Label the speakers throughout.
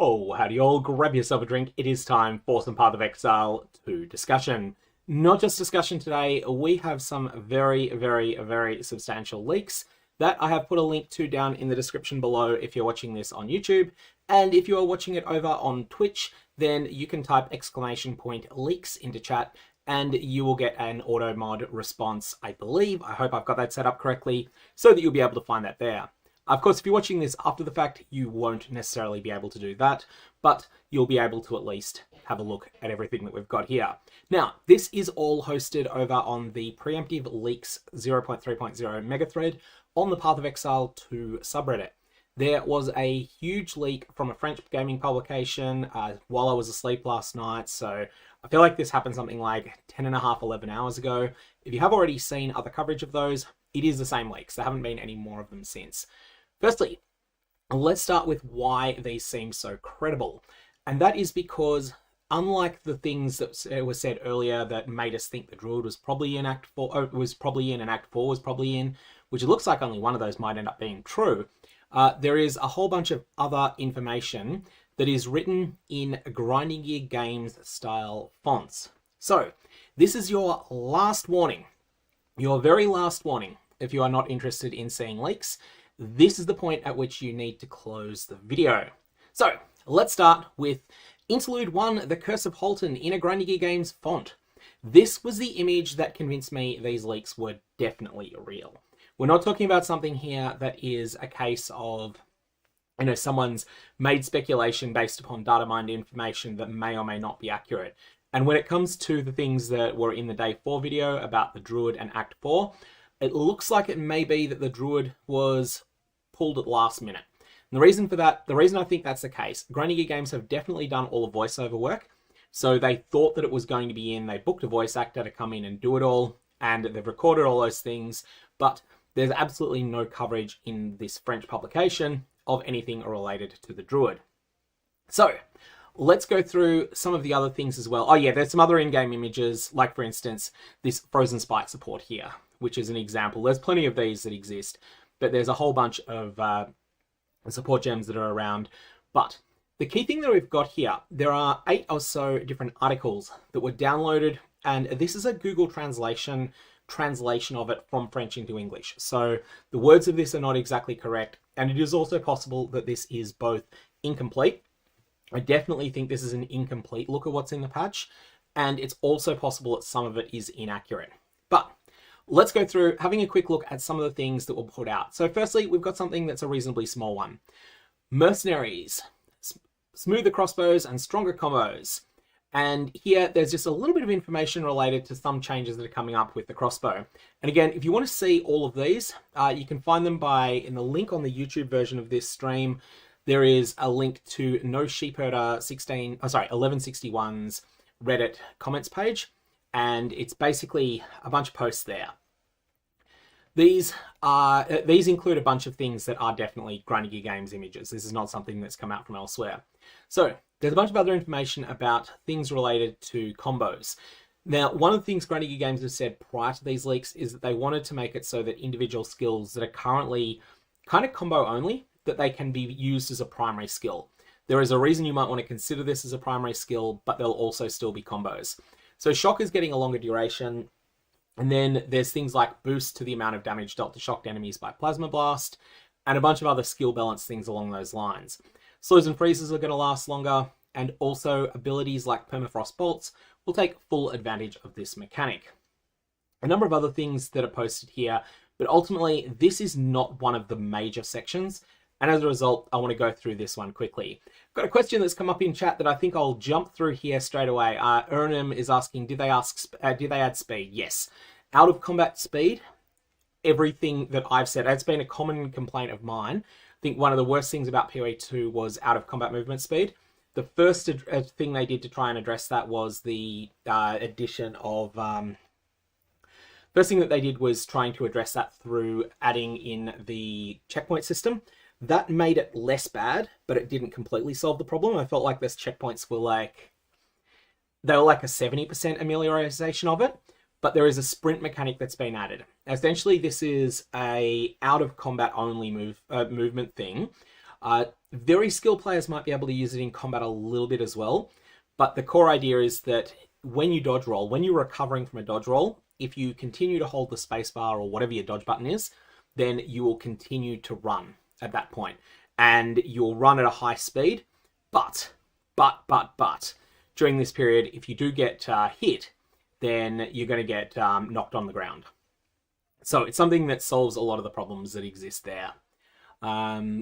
Speaker 1: Oh, howdy all, grab yourself a drink. It is time for some Path of Exile 2 discussion. Not just discussion today, we have some very substantial leaks that I have put a link to down in the description below if you're watching this on YouTube. And if you are watching it over on Twitch, then you can type !leaks into chat and you will get an auto mod response, I believe. I hope I've got that set up correctly so that you'll be able to find that there. Of course, if you're watching this after the fact, you won't necessarily be able to do that, but you'll be able to at least have a look at everything that we've got here. Now, this is all hosted over on the Preemptive Leaks 0.3.0 mega thread on the Path of Exile 2 subreddit. There was a huge leak from a French gaming publication while I was asleep last night, so I feel like this happened something like 10 and a half, 11 hours ago. If you have already seen other coverage of those, it is the same leaks. There haven't been any more of them since. Firstly, let's start with why these seem so credible. And that is because, unlike the things that were said earlier that made us think the Druid was probably in Act 4, and Act 4 was probably in, which it looks like only one of those might end up being true, there is a whole bunch of other information that is written in Grinding Gear Games style fonts. So, this is your last warning, your very last warning, if you are not interested in seeing leaks. This is the point at which you need to close the video. So, let's start with Interlude 1, The Curse of Halton in a Grinding Gear Games font. This was the image that convinced me these leaks were definitely real. We're not talking about something here that is a case of, someone's made speculation based upon data mined information that may or may not be accurate. And when it comes to the things that were in the Day 4 video about the Druid and Act 4, it looks like it may be that the Druid was pulled at last minute. And the reason for that, the reason I think that's the case, Grinding Gear Games have definitely done all the voiceover work. So they thought that it was going to be in, they booked a voice actor to come in and do it all, and they've recorded all those things, but there's absolutely no coverage in this French publication of anything related to the Druid. So, let's go through some of the other things as well. Oh yeah, there's some other in-game images, like for instance, this Frozen Spike support here, which is an example. There's plenty of these that exist, but there's a whole bunch of support gems that are around. But the key thing that we've got here, there are 8 or so different articles that were downloaded, and this is a Google translation of it from French into English. So the words of this are not exactly correct, and it is also possible that this is both incomplete. I definitely think this is an incomplete look at what's in the patch, and it's also possible that some of it is inaccurate. But let's go through having a quick look at some of the things that were put out. So firstly, we've got something that's a reasonably small one. Mercenaries, smoother crossbows and stronger combos. And here, there's just a little bit of information related to some changes that are coming up with the crossbow. And again, if you want to see all of these, you can find them in the link on the YouTube version of this stream. There is a link to No Sheepherder 1161's Reddit comments page. And it's basically a bunch of posts there. These include a bunch of things that are definitely Grinding Gear Games images. This is not something that's come out from elsewhere. So there's a bunch of other information about things related to combos. Now, one of the things Grinding Gear Games have said prior to these leaks is that they wanted to make it so that individual skills that are currently kind of combo only, that they can be used as a primary skill. There is a reason you might want to consider this as a primary skill, but they'll also still be combos. So Shock is getting a longer duration, and then there's things like boost to the amount of damage dealt to shocked enemies by Plasma Blast, and a bunch of other skill balance things along those lines. Slows and freezes are going to last longer, and also abilities like Permafrost Bolts will take full advantage of this mechanic. A number of other things that are posted here, but ultimately this is not one of the major sections. And as a result, I want to go through this one quickly. I've got a question that's come up in chat that I think I'll jump through here straight away. Urnum is asking, did they add speed? Yes. Out of combat speed, everything that I've said, it's been a common complaint of mine. I think one of the worst things about POE2 was out of combat movement speed. The first thing they did to try and address that was the addition of... First thing that they did was trying to address that through adding in the checkpoint system. That made it less bad, but it didn't completely solve the problem. I felt like those checkpoints were like a 70% amelioration of it, but there is a sprint mechanic that's been added. Essentially, this is a out of combat only movement thing. Very skilled players might be able to use it in combat a little bit as well, but the core idea is that when you dodge roll, when you're recovering from a dodge roll, if you continue to hold the spacebar or whatever your dodge button is, then you will continue to run at that point. And you'll run at a high speed, but, during this period, if you do get hit, then you're going to get knocked on the ground. So it's something that solves a lot of the problems that exist there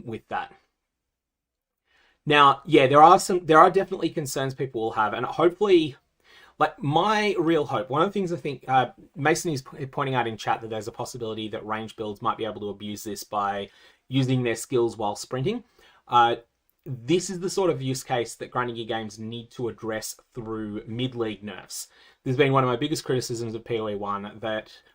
Speaker 1: with that. Now, yeah, there are definitely concerns people will have, and hopefully, like my real hope, one of the things I think Mason is pointing out in chat that there's a possibility that range builds might be able to abuse this by using their skills while sprinting. This is the sort of use case that grinding gear games need to address through mid-league nerfs. This has been one of my biggest criticisms of POE1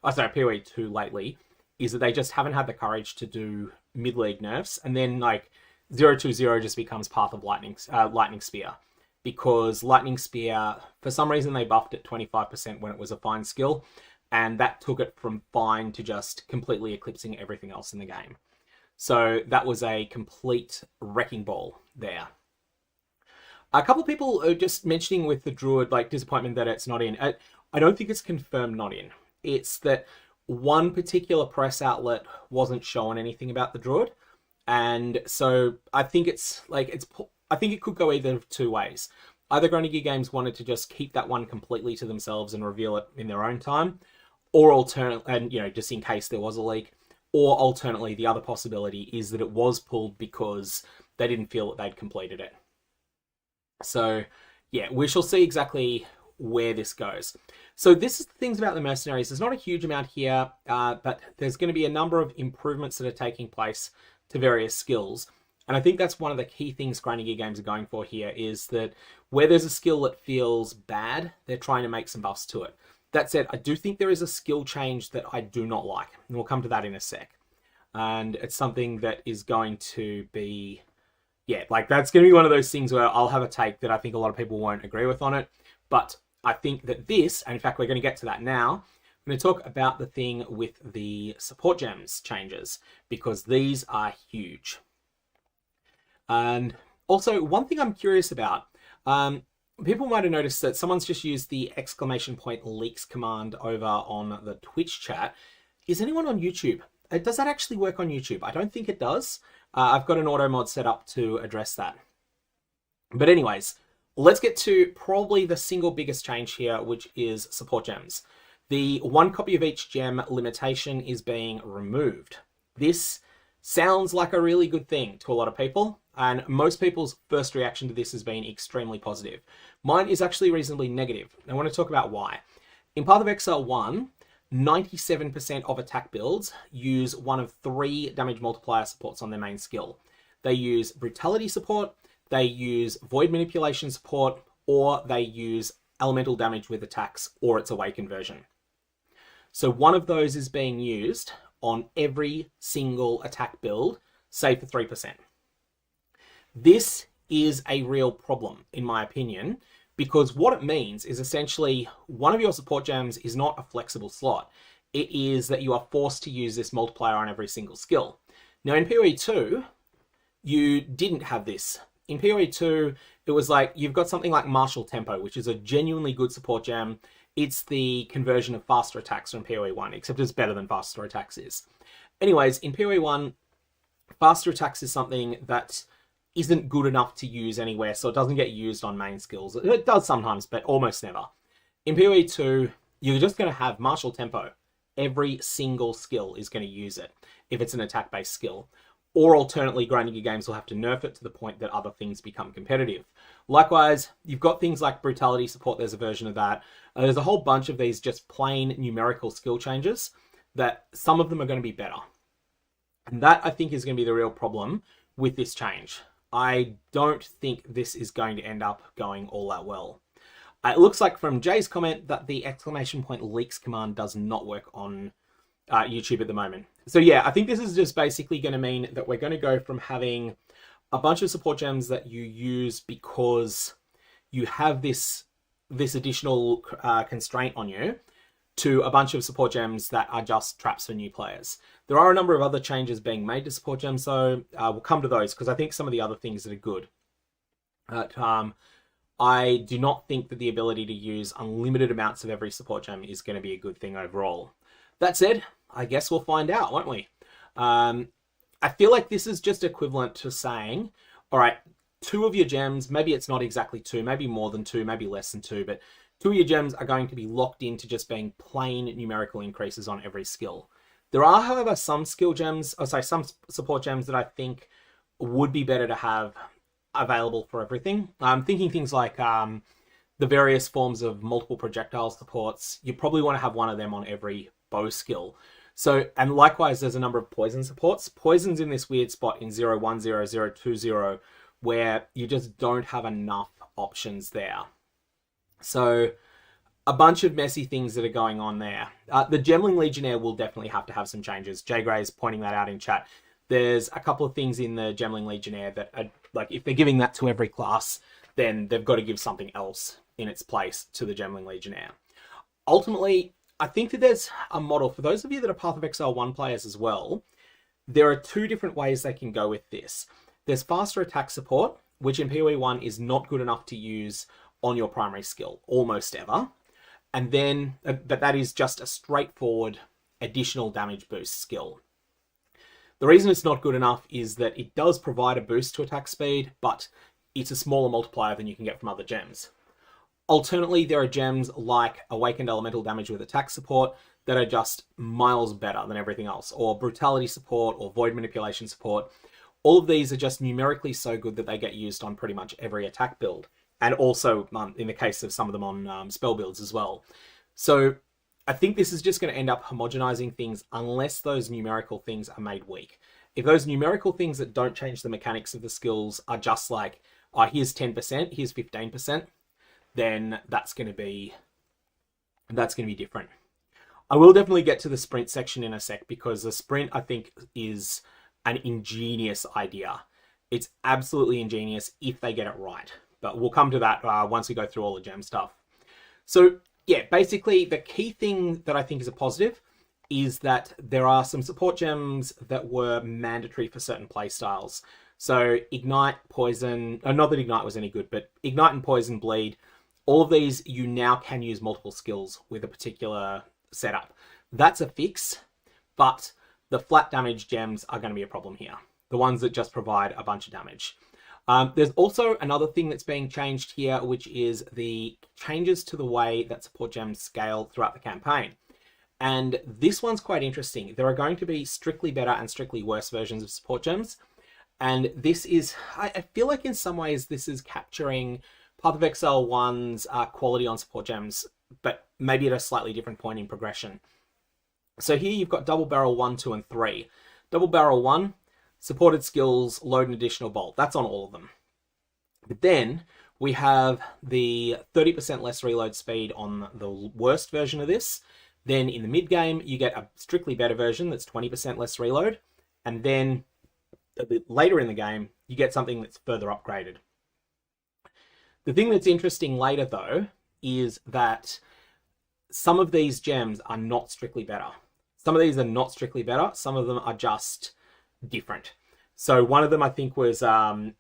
Speaker 1: POE2 lately, is that they just haven't had the courage to do mid-league nerfs, and then like 020 just becomes Path of Lightning Spear, because Lightning Spear, for some reason they buffed it 25% when it was a fine skill, and that took it from fine to just completely eclipsing everything else in the game. So that was a complete wrecking ball there. A couple of people are just mentioning with the Druid, like, disappointment that it's not in. I don't think it's confirmed not in. It's that one particular press outlet wasn't showing anything about the Druid. And so I think I think it could go either of two ways. Either Grinding Gear Games wanted to just keep that one completely to themselves and reveal it in their own time, or just in case there was a leak. Or alternately, the other possibility is that it was pulled because they didn't feel that they'd completed it. So, yeah, we shall see exactly where this goes. So this is the things about the Mercenaries. There's not a huge amount here, but there's going to be a number of improvements that are taking place to various skills. And I think that's one of the key things Grinding Gear Games are going for here, is that where there's a skill that feels bad, they're trying to make some buffs to it. That said, I do think there is a skill change that I do not like, and we'll come to that in a sec. And it's something that is going to be, yeah, like that's going to be one of those things where I'll have a take that I think a lot of people won't agree with on it. But I think that this, and in fact, we're going to get to that now, I'm going to talk about the thing with the support gems changes, because these are huge. And also, one thing I'm curious about, people might have noticed that someone's just used the !leaks command over on the Twitch chat. Is anyone on YouTube? Does that actually work on YouTube? I don't think it does. I've got an auto mod set up to address that. But anyways, let's get to probably the single biggest change here, which is support gems. The 1 copy of each gem limitation is being removed. This sounds like a really good thing to a lot of people, and most people's first reaction to this has been extremely positive. Mine is actually reasonably negative. I want to talk about why. In Path of Exile 1, 97% of attack builds use one of 3 damage multiplier supports on their main skill. They use Brutality support, they use Void Manipulation support, or they use Elemental damage with attacks, or its Awaken version. So one of those is being used on every single attack build, save for 3%. This is a real problem, in my opinion, because what it means is essentially one of your support gems is not a flexible slot. It is that you are forced to use this multiplier on every single skill. Now in POE2, you didn't have this. In POE2, it was like, you've got something like Martial Tempo, which is a genuinely good support gem. It's the conversion of faster attacks from POE1, except it's better than faster attacks is. Anyways, in POE1, faster attacks is something that isn't good enough to use anywhere, so it doesn't get used on main skills. It does sometimes, but almost never. In POE2, you're just going to have Martial Tempo. Every single skill is going to use it, if it's an attack-based skill. Or alternately, Grinding Gear Games will have to nerf it to the point that other things become competitive. Likewise, you've got things like Brutality support, there's a version of that. There's a whole bunch of these just plain numerical skill changes that some of them are going to be better. And that, I think, is going to be the real problem with this change. I don't think this is going to end up going all that well. It looks like from Jay's comment that the !leaks command does not work on YouTube at the moment. So yeah, I think this is just basically going to mean that we're going to go from having a bunch of support gems that you use because you have this additional constraint on you, to a bunch of support gems that are just traps for new players. There are a number of other changes being made to support gems, so we'll come to those because I think some of the other things that are good. I do not think that the ability to use unlimited amounts of every support gem is going to be a good thing overall. That said, I guess we'll find out, won't we? I feel like this is just equivalent to saying, all right, 2 of your gems, maybe it's not exactly 2, maybe more than 2, maybe less than 2, but 2 of your gems are going to be locked into just being plain numerical increases on every skill. There are, however, some skill gems, some support gems that I think would be better to have available for everything. I'm thinking things like the various forms of multiple projectile supports. You probably want to have one of them on every bow skill. So, and likewise, there's a number of poison supports. Poison's in this weird spot in 010, 020, where you just don't have enough options there. So, a bunch of messy things that are going on there. The Gemling Legionnaire will definitely have to have some changes. Jay Gray is pointing that out in chat. There's a couple of things in the Gemling Legionnaire that are, like, if they're giving that to every class, then they've got to give something else in its place to the Gemling Legionnaire. Ultimately, I think that there's a model, for those of you that are Path of Exile 1 players as well, there are 2 different ways they can go with this. There's faster attack support, which in POE1 is not good enough to use on your primary skill, almost ever. And then, but that is just a straightforward additional damage boost skill. The reason it's not good enough is that it does provide a boost to attack speed, but it's a smaller multiplier than you can get from other gems. Alternately, there are gems like Awakened Elemental Damage with attack support that are just miles better than everything else, or Brutality support, or Void Manipulation support. All of these are just numerically so good that they get used on pretty much every attack build, and also in the case of some of them on spell builds as well. So I think this is just going to end up homogenizing things unless those numerical things are made weak. If those numerical things that don't change the mechanics of the skills are just like, oh, here's 10%, here's 15%, then that's going to be different. I will definitely get to the sprint section in a sec, because the sprint, I think, is an ingenious idea. It's absolutely ingenious if they get it right. But we'll come to that once we go through all the gem stuff. So yeah, basically the key thing that I think is a positive is that there are some support gems that were mandatory for certain playstyles. So Ignite, Poison, not that Ignite was any good, but Ignite and Poison, Bleed, all of these you now can use multiple skills with a particular setup. That's a fix, but the flat damage gems are going to be a problem here. The ones that just provide a bunch of damage. There's also another thing that's being changed here, which is the changes to the way that support gems scale throughout the campaign. And this one's quite interesting. There are going to be strictly better and strictly worse versions of support gems. And this is, I feel like in some ways this is capturing Path of Exile 1's quality on support gems, but maybe at a slightly different point in progression. So here you've got Double Barrel 1, 2, and 3. Double Barrel 1, supported skills, load an additional bolt. That's on all of them. But then we have the 30% less reload speed on the worst version of this. Then in the mid game, you get a strictly better version that's 20% less reload. And then a bit later in the game, you get something that's further upgraded. The thing that's interesting later, though, is that some of these gems are not strictly better. Some of these are not strictly better. Some of them are just different. So one of them I think was a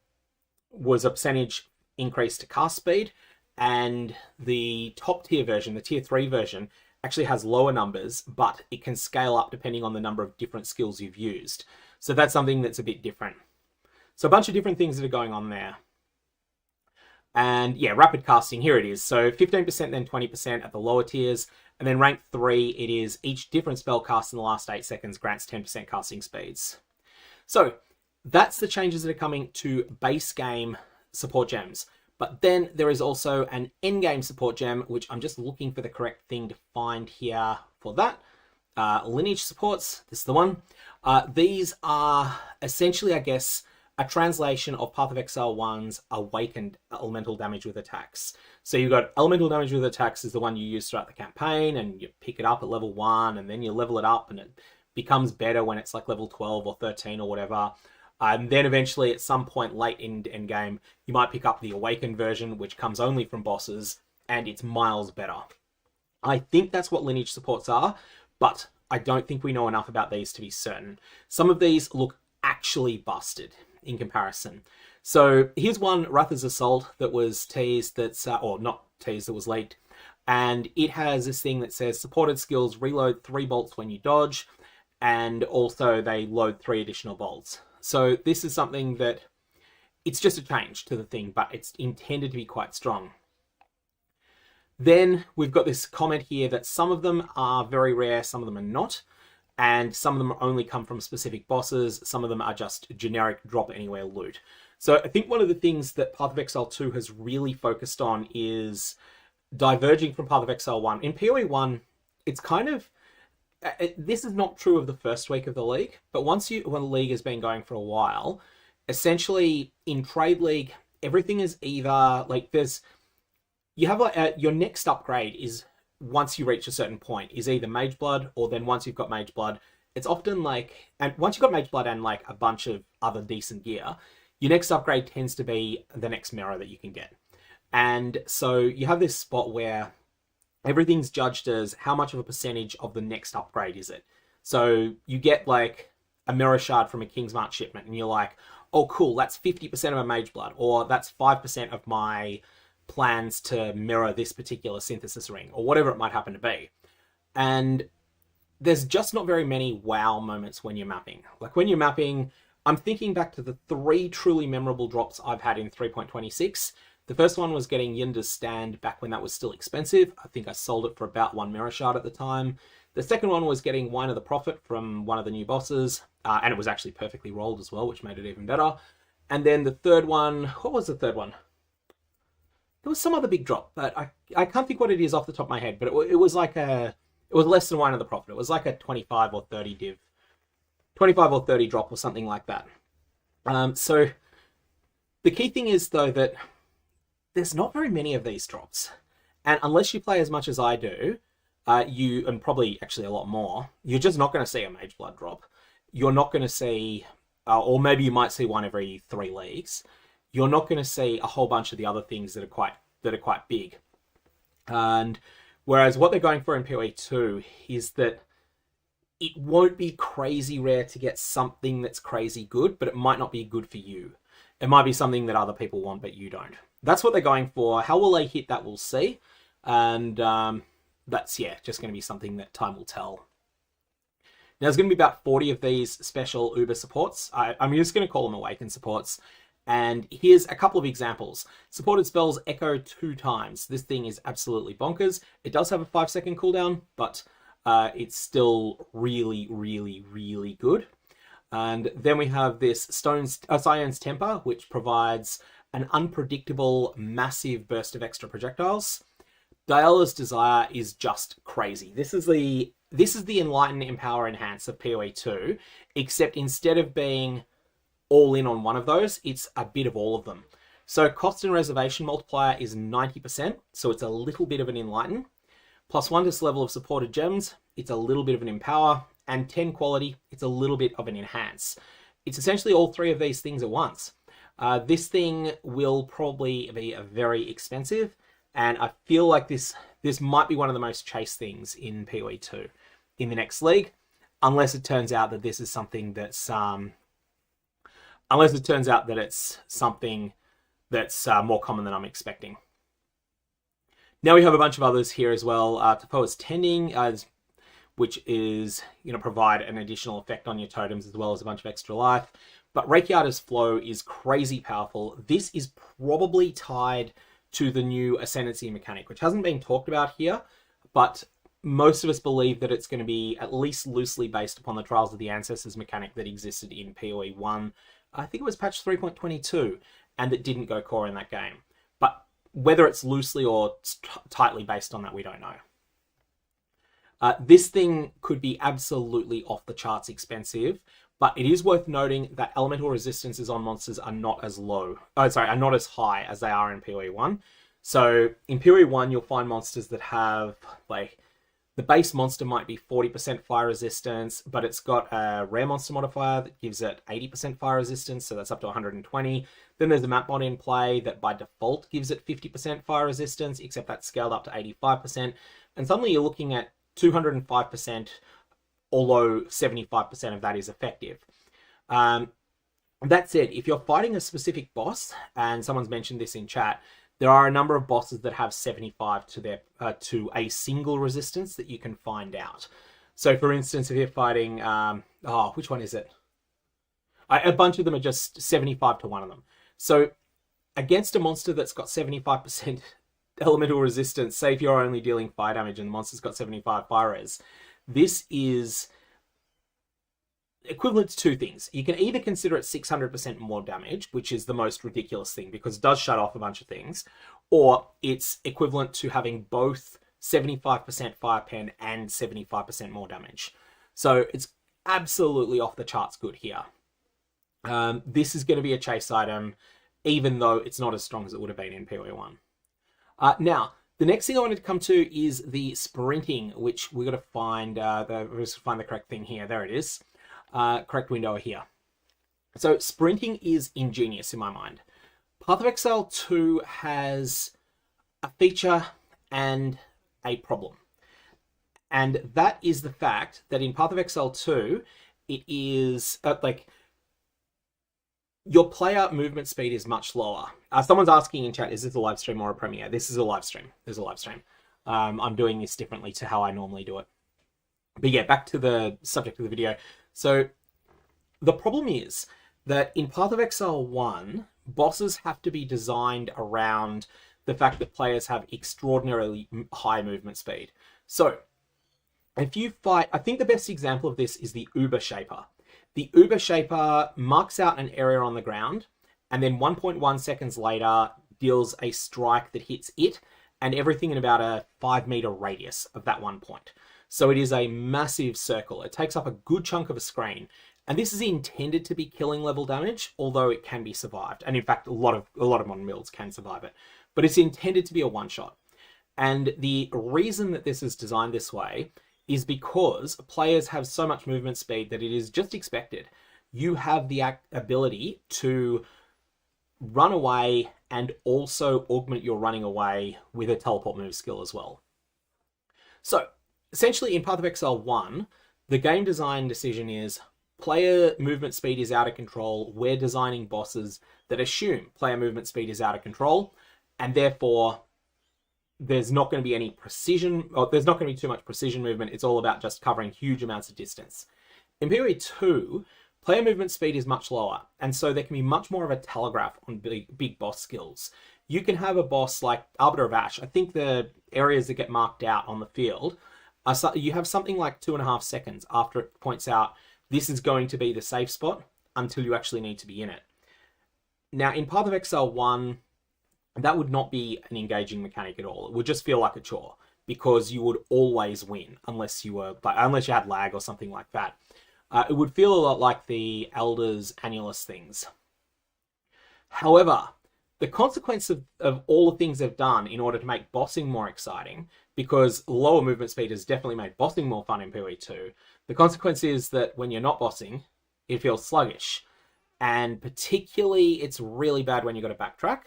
Speaker 1: percentage increase to cast speed, and the top tier version, the tier 3 version, actually has lower numbers, but it can scale up depending on the number of different skills you've used. So that's something that's a bit different. So a bunch of different things that are going on there. And yeah, rapid casting, here it is. So 15%, then 20% at the lower tiers. And then rank 3, it is each different spell cast in the last 8 seconds grants 10% casting speeds. So that's the changes that are coming to base game support gems. But then there is also an endgame support gem, which I'm just looking for the correct thing to find here for that. Lineage supports, this is the one. These are essentially, I guess, a translation of Path of Exile 1's Awakened Elemental Damage with Attacks. So you've got Elemental Damage with Attacks is the one you use throughout the campaign, and you pick it up at level 1, and then you level it up, and it becomes better when it's like level 12 or 13 or whatever. And then eventually at some point late in Endgame, you might pick up the Awakened version, which comes only from bosses, and it's miles better. I think that's what lineage supports are, but I don't think we know enough about these to be certain. Some of these look actually busted in comparison. So here's one, Ratha's Assault, that was teased, that's, or not teased, that was leaked. And it has this thing that says supported skills reload 3 bolts when you dodge, and also they load 3 additional bolts. So this is something that, it's just a change to the thing, but it's intended to be quite strong. Then we've got this comment here that some of them are very rare, some of them are not, and some of them only come from specific bosses, some of them are just generic drop anywhere loot. So I think one of the things that Path of Exile 2 has really focused on is diverging from Path of Exile 1. In PoE 1, it's kind of, this is not true of the first week of the league, but when the league has been going for a while, essentially in Trade League, everything is either, like, you have like your next upgrade is, once you reach a certain point, is either Mage Blood, or then once you've got Mage Blood, it's often like, and once you've got Mage Blood and like a bunch of other decent gear, your next upgrade tends to be the next mirror that you can get. And so you have this spot where everything's judged as how much of a percentage of the next upgrade is it. So you get like a mirror shard from a Kingsmart shipment and you're like, oh cool, that's 50% of a Mage Blood, or that's 5% of my plans to mirror this particular synthesis ring, or whatever it might happen to be. And there's just not very many wow moments when you're mapping. Like when you're mapping, I'm thinking back to the 3 truly memorable drops I've had in 3.26. The first one was getting Yinda's Stand back when that was still expensive. I think I sold it for about 1 mirror shard at the time. The second one was getting Wine of the Prophet from one of the new bosses, and it was actually perfectly rolled as well, which made it even better. And then the third one, what was the third one? There was some other big drop, but I can't think what it is off the top of my head, but it was like it was less than Wine of the Prophet. It was like a 25 or 30 div. 25 or 30 drop or something like that. So the key thing is, though, that there's not very many of these drops. And unless you play as much as I do, and probably actually a lot more, you're just not going to see a Mage Blood drop. You're not going to see, or maybe you might see one every 3 leagues. You're not going to see a whole bunch of the other things that are quite big. And whereas what they're going for in POE2 is that it won't be crazy rare to get something that's crazy good, but it might not be good for you. It might be something that other people want, but you don't. That's what they're going for. How will they hit that, we'll see. And that's, yeah, just going to be something that time will tell. Now, there's going to be about 40 of these special Uber supports. I'm just going to call them Awaken supports. And here's a couple of examples. Supported spells echo 2 times. This thing is absolutely bonkers. It does have a 5-second cooldown, but it's still really, really, really good. And then we have this Scion's Temper, which provides an unpredictable, massive burst of extra projectiles. Diala's Desire is just crazy. This is the Enlighten, Empower, Enhance of PoE2, except instead of being all in on one of those, it's a bit of all of them. So cost and reservation multiplier is 90%, so it's a little bit of an Enlighten. +1 to level of supported gems, it's a little bit of an Empower. And 10 quality, it's a little bit of an Enhance. It's essentially all 3 of these things at once. This thing will probably be very expensive, and I feel like this might be one of the most chased things in PoE2 in the next league, unless it turns out that this is something that's unless it turns out that it's something that's more common than I'm expecting. Now we have a bunch of others here as well. Tapoa's Tending, which is going to provide an additional effect on your totems as well as a bunch of extra life. But Rakiata's Flow is crazy powerful. This is probably tied to the new Ascendancy mechanic, which hasn't been talked about here, but most of us believe that it's going to be at least loosely based upon the Trials of the Ancestors mechanic that existed in PoE 1. I think it was patch 3.22, and that didn't go core in that game. But whether it's loosely or tightly based on that, we don't know. This thing could be absolutely off the charts expensive, but it is worth noting that elemental resistances on monsters are not as are not as high as they are in PoE 1. So in PoE 1, you'll find monsters that have, like, the base monster might be 40% fire resistance, but it's got a rare monster modifier that gives it 80% fire resistance, so that's up to 120. Then there's a map mod in play that by default gives it 50% fire resistance, except that's scaled up to 85%. And suddenly you're looking at 205%, although 75% of that is effective. That said, if you're fighting a specific boss, and someone's mentioned this in chat, there are a number of bosses that have 75 to their to a single resistance that you can find out. So for instance, if you're fighting, which one is it? A bunch of them are just 75 to one of them. So against a monster that's got 75% elemental resistance, say if you're only dealing fire damage and the monster's got 75 fire res, this is equivalent to two things. You can either consider it 600% more damage, which is the most ridiculous thing because it does shut off a bunch of things, or it's equivalent to having both 75% fire pen and 75% more damage. So it's absolutely off the charts good here. This is going to be a chase item, even though it's not as strong as it would have been in POE1. Now, the next thing I wanted to come to is the sprinting, which we've got to find, the correct thing here. There it is. Correct window here. So sprinting is ingenious in my mind. Path of Exile 2 has a feature and a problem. And that is the fact that in Path of Exile 2, it is your player movement speed is much lower. Someone's asking in chat, is this a live stream or a premiere? This is a live stream. There's a live stream. I'm doing this differently to how I normally do it. But yeah, back to the subject of the video. So the problem is that in Path of Exile 1, bosses have to be designed around the fact that players have extraordinarily high movement speed. So if you fight, I think the best example of this is the Uber Shaper. The Uber Shaper marks out an area on the ground and then 1.1 seconds later deals a strike that hits it and everything in about a 5-meter radius of that one point. So it is a massive circle. It takes up a good chunk of a screen. And this is intended to be killing level damage, although it can be survived. And in fact, a lot of modern builds can survive it. But it's intended to be a one-shot. And the reason that this is designed this way is because players have so much movement speed that it is just expected. You have the ability to run away and also augment your running away with a teleport move skill as well. So essentially in Path of Exile 1, the game design decision is player movement speed is out of control. We're designing bosses that assume player movement speed is out of control, and therefore there's not going to be any precision, or there's not going to be too much precision movement. It's all about just covering huge amounts of distance. In POE2, player movement speed is much lower, and so there can be much more of a telegraph on big boss skills. You can have a boss like Arbiter of Ash. I think the areas that get marked out on the field, you have something like 2.5 seconds after it points out this is going to be the safe spot until you actually need to be in it. Now, in Path of Exile 1, that would not be an engaging mechanic at all. It would just feel like a chore because you would always win unless you had lag or something like that. It would feel a lot like the Elder's Annulus things. However, the consequence of all the things they've done in order to make bossing more exciting, because lower movement speed has definitely made bossing more fun in POE2, the consequence is that when you're not bossing, it feels sluggish. And particularly, it's really bad when you've got to backtrack,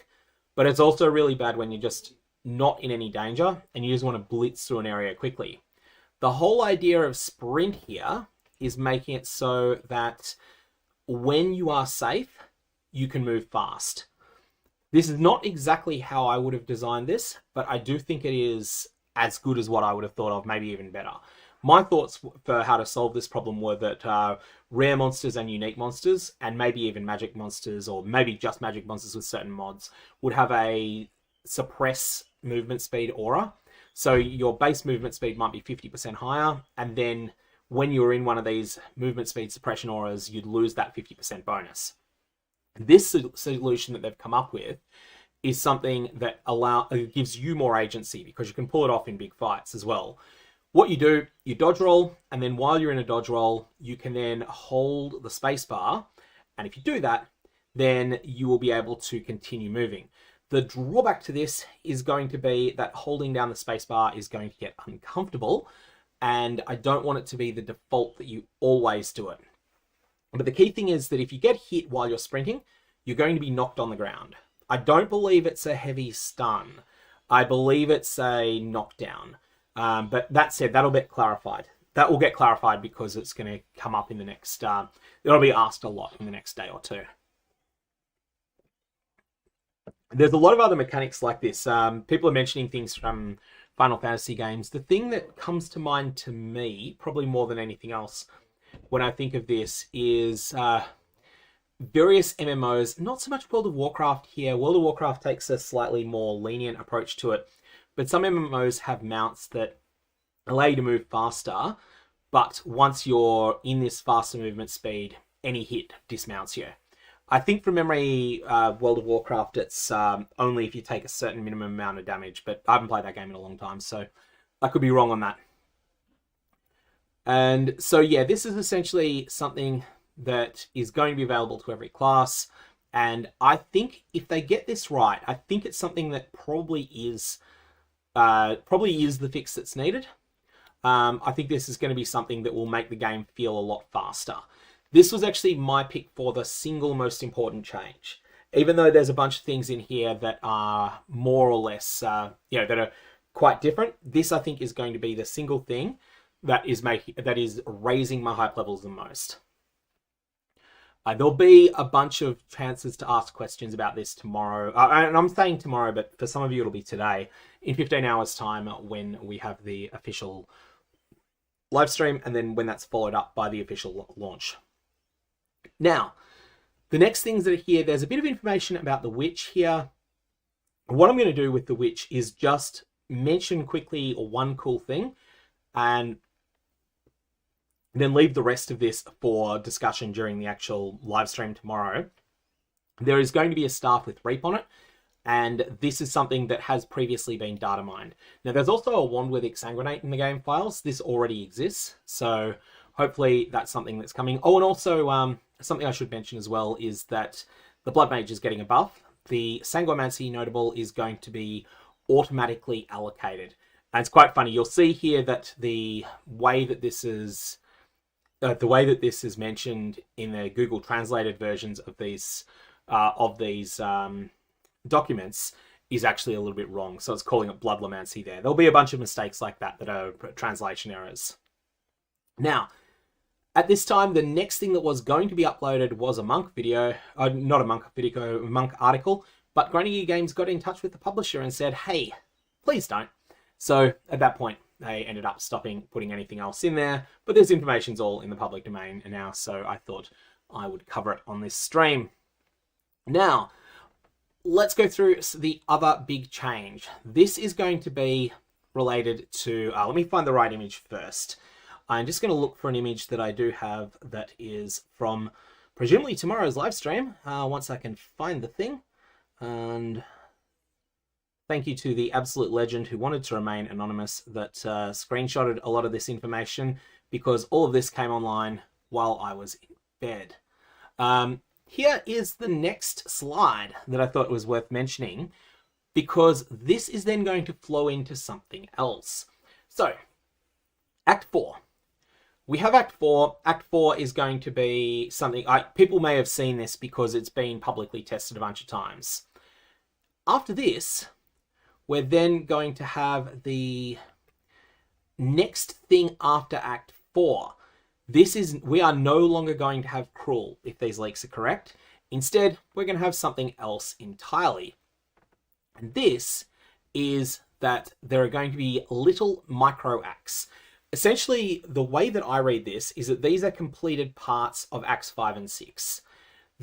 Speaker 1: but it's also really bad when you're just not in any danger and you just want to blitz through an area quickly. The whole idea of sprint here is making it so that when you are safe, you can move fast. This is not exactly how I would have designed this, but I do think it is as good as what I would have thought of, maybe even better. My thoughts for how to solve this problem were that rare monsters and unique monsters, and maybe even magic monsters, or maybe just magic monsters with certain mods, would have a suppress movement speed aura. So your base movement speed might be 50% higher, and then when you're in one of these movement speed suppression auras, you'd lose that 50% bonus. This solution that they've come up with is something that gives you more agency because you can pull it off in big fights as well. What you do, you dodge roll, and then while you're in a dodge roll, you can then hold the space bar. And if you do that, then you will be able to continue moving. The drawback to this is going to be that holding down the space bar is going to get uncomfortable, and I don't want it to be the default that you always do it. But the key thing is that if you get hit while you're sprinting, you're going to be knocked on the ground. I don't believe it's a heavy stun. I believe it's a knockdown. But that said, that'll get clarified. That will get clarified because it's going to come up in the next... it'll be asked a lot in the next day or two. There's a lot of other mechanics like this. People are mentioning things from Final Fantasy games. The thing that comes to mind to me, probably more than anything else, when I think of this is various MMOs, not so much World of Warcraft here. World of Warcraft takes a slightly more lenient approach to it, but some MMOs have mounts that allow you to move faster, but once you're in this faster movement speed, any hit dismounts you. I think from memory, World of Warcraft, it's only if you take a certain minimum amount of damage, but I haven't played that game in a long time, so I could be wrong on that. And so, yeah, this is essentially something that is going to be available to every class, and I think if they get this right, I think it's something that probably is the fix that's needed. I think this is going to be something that will make the game feel a lot faster. This was actually my pick for the single most important change. Even though there's a bunch of things in here that are more or less, that are quite different, this I think is going to be the single thing that is raising my hype levels the most. There'll be a bunch of chances to ask questions about this tomorrow. And I'm saying tomorrow, but for some of you it'll be today, in 15 hours time when we have the official live stream, and then when that's followed up by the official launch. Now, the next things that are here, there's a bit of information about the Witch here. What I'm going to do with the Witch is just mention quickly one cool thing, and then leave the rest of this for discussion during the actual live stream tomorrow. There is going to be a staff with Reap on it, and this is something that has previously been data mined. Now, there's also a wand with Exsanguinate in the game files. This already exists, so hopefully that's something that's coming. Oh, and also something I should mention as well is that the Blood Mage is getting a buff. The Sanguimancy notable is going to be automatically allocated. And it's quite funny. You'll see here that the way that this is mentioned in the Google translated versions of these documents is actually a little bit wrong. So it's calling it Bloodlamancy there. There'll be a bunch of mistakes like that that are translation errors. Now, at this time, the next thing that was going to be uploaded was a Monk video. Not a Monk video, a Monk article. But Granny Games got in touch with the publisher and said, hey, please don't. So at that point, they ended up stopping putting anything else in there. But this information's all in the public domain now, so I thought I would cover it on this stream. Now, let's go through the other big change. This is going to be related to... let me find the right image first. I'm just going to look for an image that I do have that is from presumably tomorrow's live stream, once I can find the thing. And thank you to the absolute legend who wanted to remain anonymous that screenshotted a lot of this information, because all of this came online while I was in bed. Here is the next slide that I thought was worth mentioning, because this is then going to flow into something else. So, Act 4. We have Act 4. Act 4 is going to be something... people may have seen this because it's been publicly tested a bunch of times. After this, we're then going to have the next thing after Act 4. We are no longer going to have Cruel, if these leaks are correct. Instead, we're going to have something else entirely. And this is that there are going to be little micro acts. Essentially, the way that I read this is that these are completed parts of Acts 5 and 6.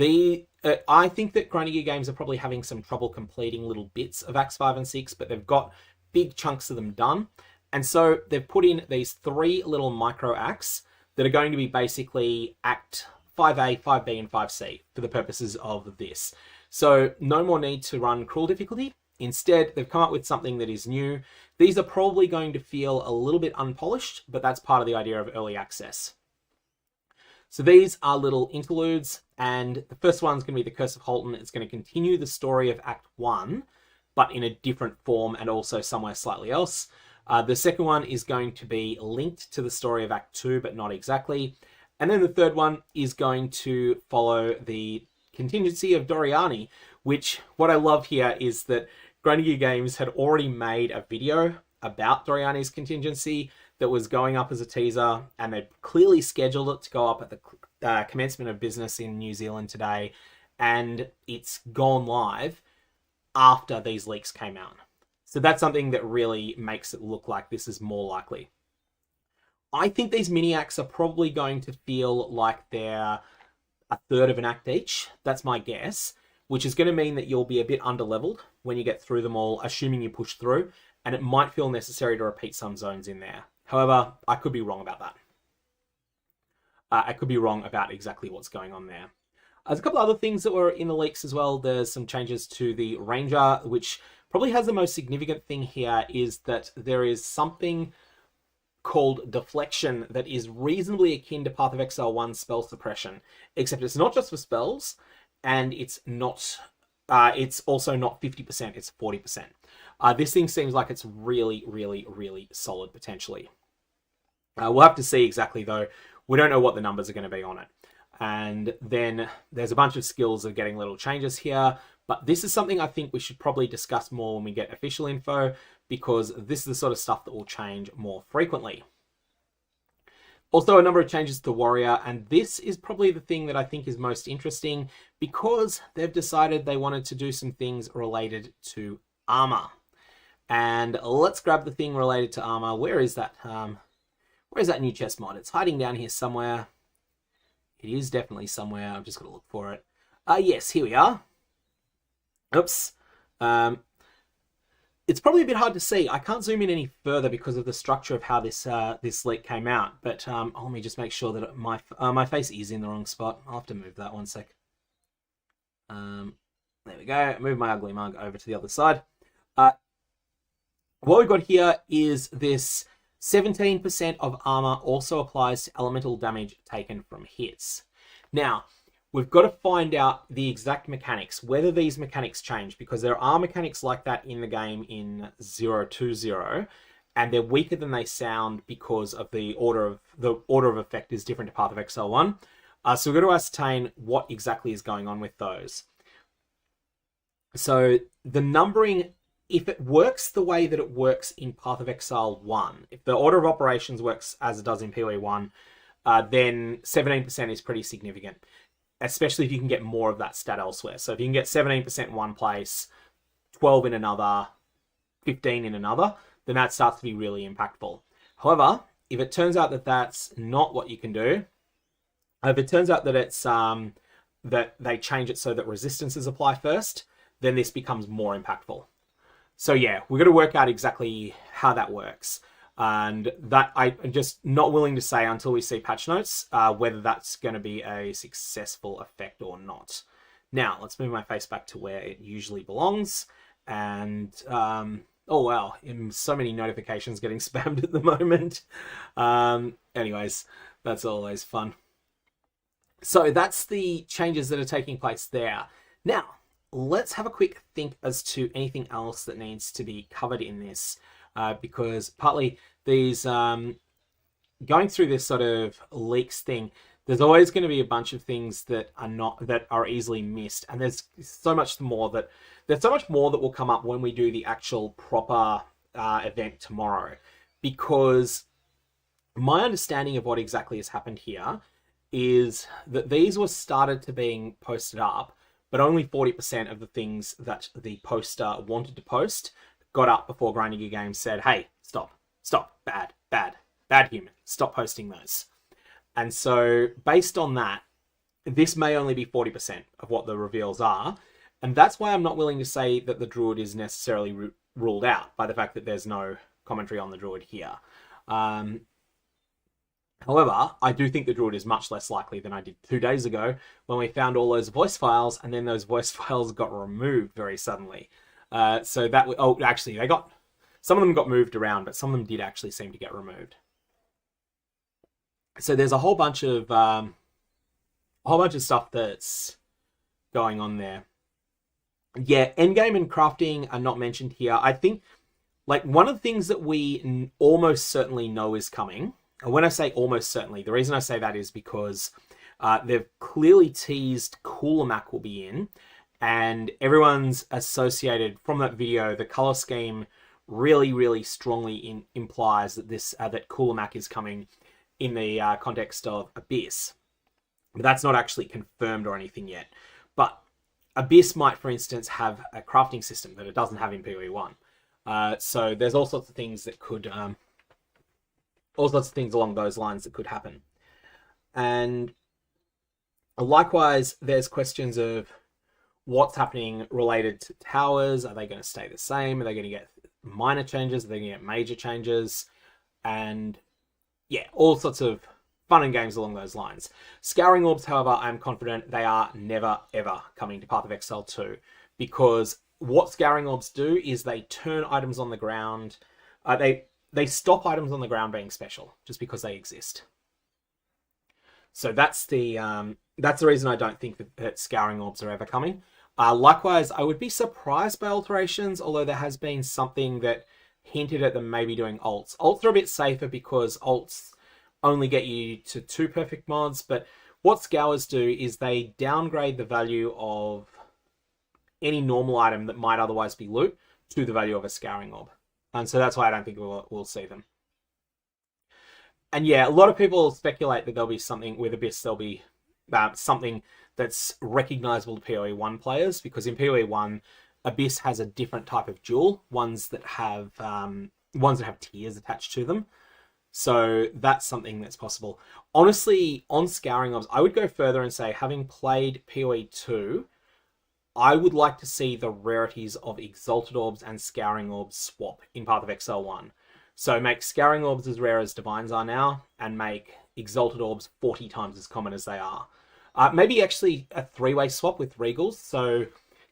Speaker 1: I think that Grinding Games are probably having some trouble completing little bits of Acts 5 and 6, but they've got big chunks of them done. And so they've put in these 3 little micro acts that are going to be basically Act 5A, 5B, and 5C for the purposes of this. So no more need to run Cruel difficulty. Instead, they've come up with something that is new. These are probably going to feel a little bit unpolished, but that's part of the idea of early access. So these are little interludes, and the first one's going to be the Curse of Holton. It's going to continue the story of Act 1, but in a different form and also somewhere slightly else. The second one is going to be linked to the story of Act 2, but not exactly. And then the third one is going to follow the contingency of Doriani, which what I love here is that Grinding Gear Games had already made a video about Doriani's contingency that was going up as a teaser, and they'd clearly scheduled it to go up at the commencement of business in New Zealand today, and it's gone live after these leaks came out. So that's something that really makes it look like this is more likely. I think these mini acts are probably going to feel like they're a third of an act each. That's my guess, which is going to mean that you'll be a bit underleveled when you get through them all, assuming you push through, and it might feel necessary to repeat some zones in there. However, I could be wrong about that. I could be wrong about exactly what's going on there. There's a couple other things that were in the leaks as well. There's some changes to the Ranger, which probably has the most significant thing here is that there is something called Deflection that is reasonably akin to Path of Exile 1 spell suppression, except it's not just for spells, and it's not. It's also not 50%, it's 40%. This thing seems like it's really, really, really solid potentially. We'll have to see exactly though. We don't know what the numbers are going to be on it. And then there's a bunch of skills that are getting little changes here, but this is something I think we should probably discuss more when we get official info, because this is the sort of stuff that will change more frequently. Also, a number of changes to Warrior, and this is probably the thing that I think is most interesting, because they've decided they wanted to do some things related to armor. And let's grab the thing related to armor. Where is that? Where is that new chest mod? It's hiding down here somewhere. It is definitely somewhere. I've just got to look for it. Yes, here we are. Oops. It's probably a bit hard to see. I can't zoom in any further because of the structure of how this this leak came out. But let me just make sure that my face is in the wrong spot. I'll have to move that one sec. There we go. Move my ugly mug over to the other side. What we've got here is this 17% of armor also applies to elemental damage taken from hits. Now, we've got to find out the exact mechanics, whether these mechanics change, because there are mechanics like that in the game in 0.20, and they're weaker than they sound because of the order of effect is different to Path of Exile 1. So we've got to ascertain what exactly is going on with those. So the numbering, if it works the way that it works in Path of Exile 1, if the order of operations works as it does in POE1, then 17% is pretty significant, especially if you can get more of that stat elsewhere. So if you can get 17% in one place, 12 in another, 15 in another, then that starts to be really impactful. However, if it turns out that that's not what you can do, if it turns out that it's that they change it so that resistances apply first, then this becomes more impactful. So yeah, we've got to work out exactly how that works. And that I'm just not willing to say until we see patch notes whether that's going to be a successful effect or not. Now, let's move my face back to where it usually belongs. And, oh wow, so many notifications getting spammed at the moment. Anyways, that's always fun. So that's the changes that are taking place there. Now, let's have a quick think as to anything else that needs to be covered in this. Because partly these going through this sort of leaks thing, there's always going to be a bunch of things that are easily missed, and there's so much more that will come up when we do the actual proper event tomorrow. Because my understanding of what exactly has happened here is that these were started to being posted up, but only 40% of the things that the poster wanted to post got up before Grinding Gear Games said, hey, stop, bad human, stop posting those. And so based on that, this may only be 40% of what the reveals are. And that's why I'm not willing to say that the Druid is necessarily ruled out by the fact that there's no commentary on the Druid here. However, I do think the Druid is much less likely than I did 2 days ago when we found all those voice files, and then those voice files got removed very suddenly. So that, oh, actually, some of them got moved around, but some of them did actually seem to get removed. So there's a whole bunch of stuff that's going on there. Yeah, endgame and crafting are not mentioned here. I think, like, one of the things that we almost certainly know is coming. And when I say almost certainly, the reason I say that is because They've clearly teased Cooler Mac will be in, and everyone's associated from that video. The color scheme really, really strongly implies that that Cooler Mac is coming in the context of Abyss. But that's not actually confirmed or anything yet. But Abyss might, for instance, have a crafting system that it doesn't have in POE1. So there's all sorts of things that could, all sorts of things along those lines that could happen. And likewise, there's questions of what's happening related to towers. Are they going to stay the same? Are they going to get minor changes? Are they going to get major changes? And yeah, all sorts of fun and games along those lines. Scouring Orbs, however, I'm confident they are never, ever coming to Path of Exile 2, because what Scouring Orbs do is they turn items on the ground. They stop items on the ground being special just because they exist. So that's the reason I don't think that Scouring Orbs are ever coming. Likewise, I would be surprised by alterations, although there has been something that hinted at them maybe doing alts. Alts are a bit safer because alts only get you to 2 perfect mods, but what Scours do is they downgrade the value of any normal item that might otherwise be loot to the value of a Scouring Orb. And so that's why I don't think we'll see them. And yeah, a lot of people speculate that there'll be something with Abyss, there'll be something that's recognizable to POE1 players, because in POE1, Abyss has a different type of jewel, ones that have tiers attached to them. So that's something that's possible. Honestly, on Scouring Orbs, I would go further and say, having played POE2, I would like to see the rarities of Exalted Orbs and Scouring Orbs swap in Path of Exile 1. So make Scouring Orbs as rare as Divines are now, and make Exalted Orbs 40 times as common as they are. Maybe actually a 3-way swap with Regals. So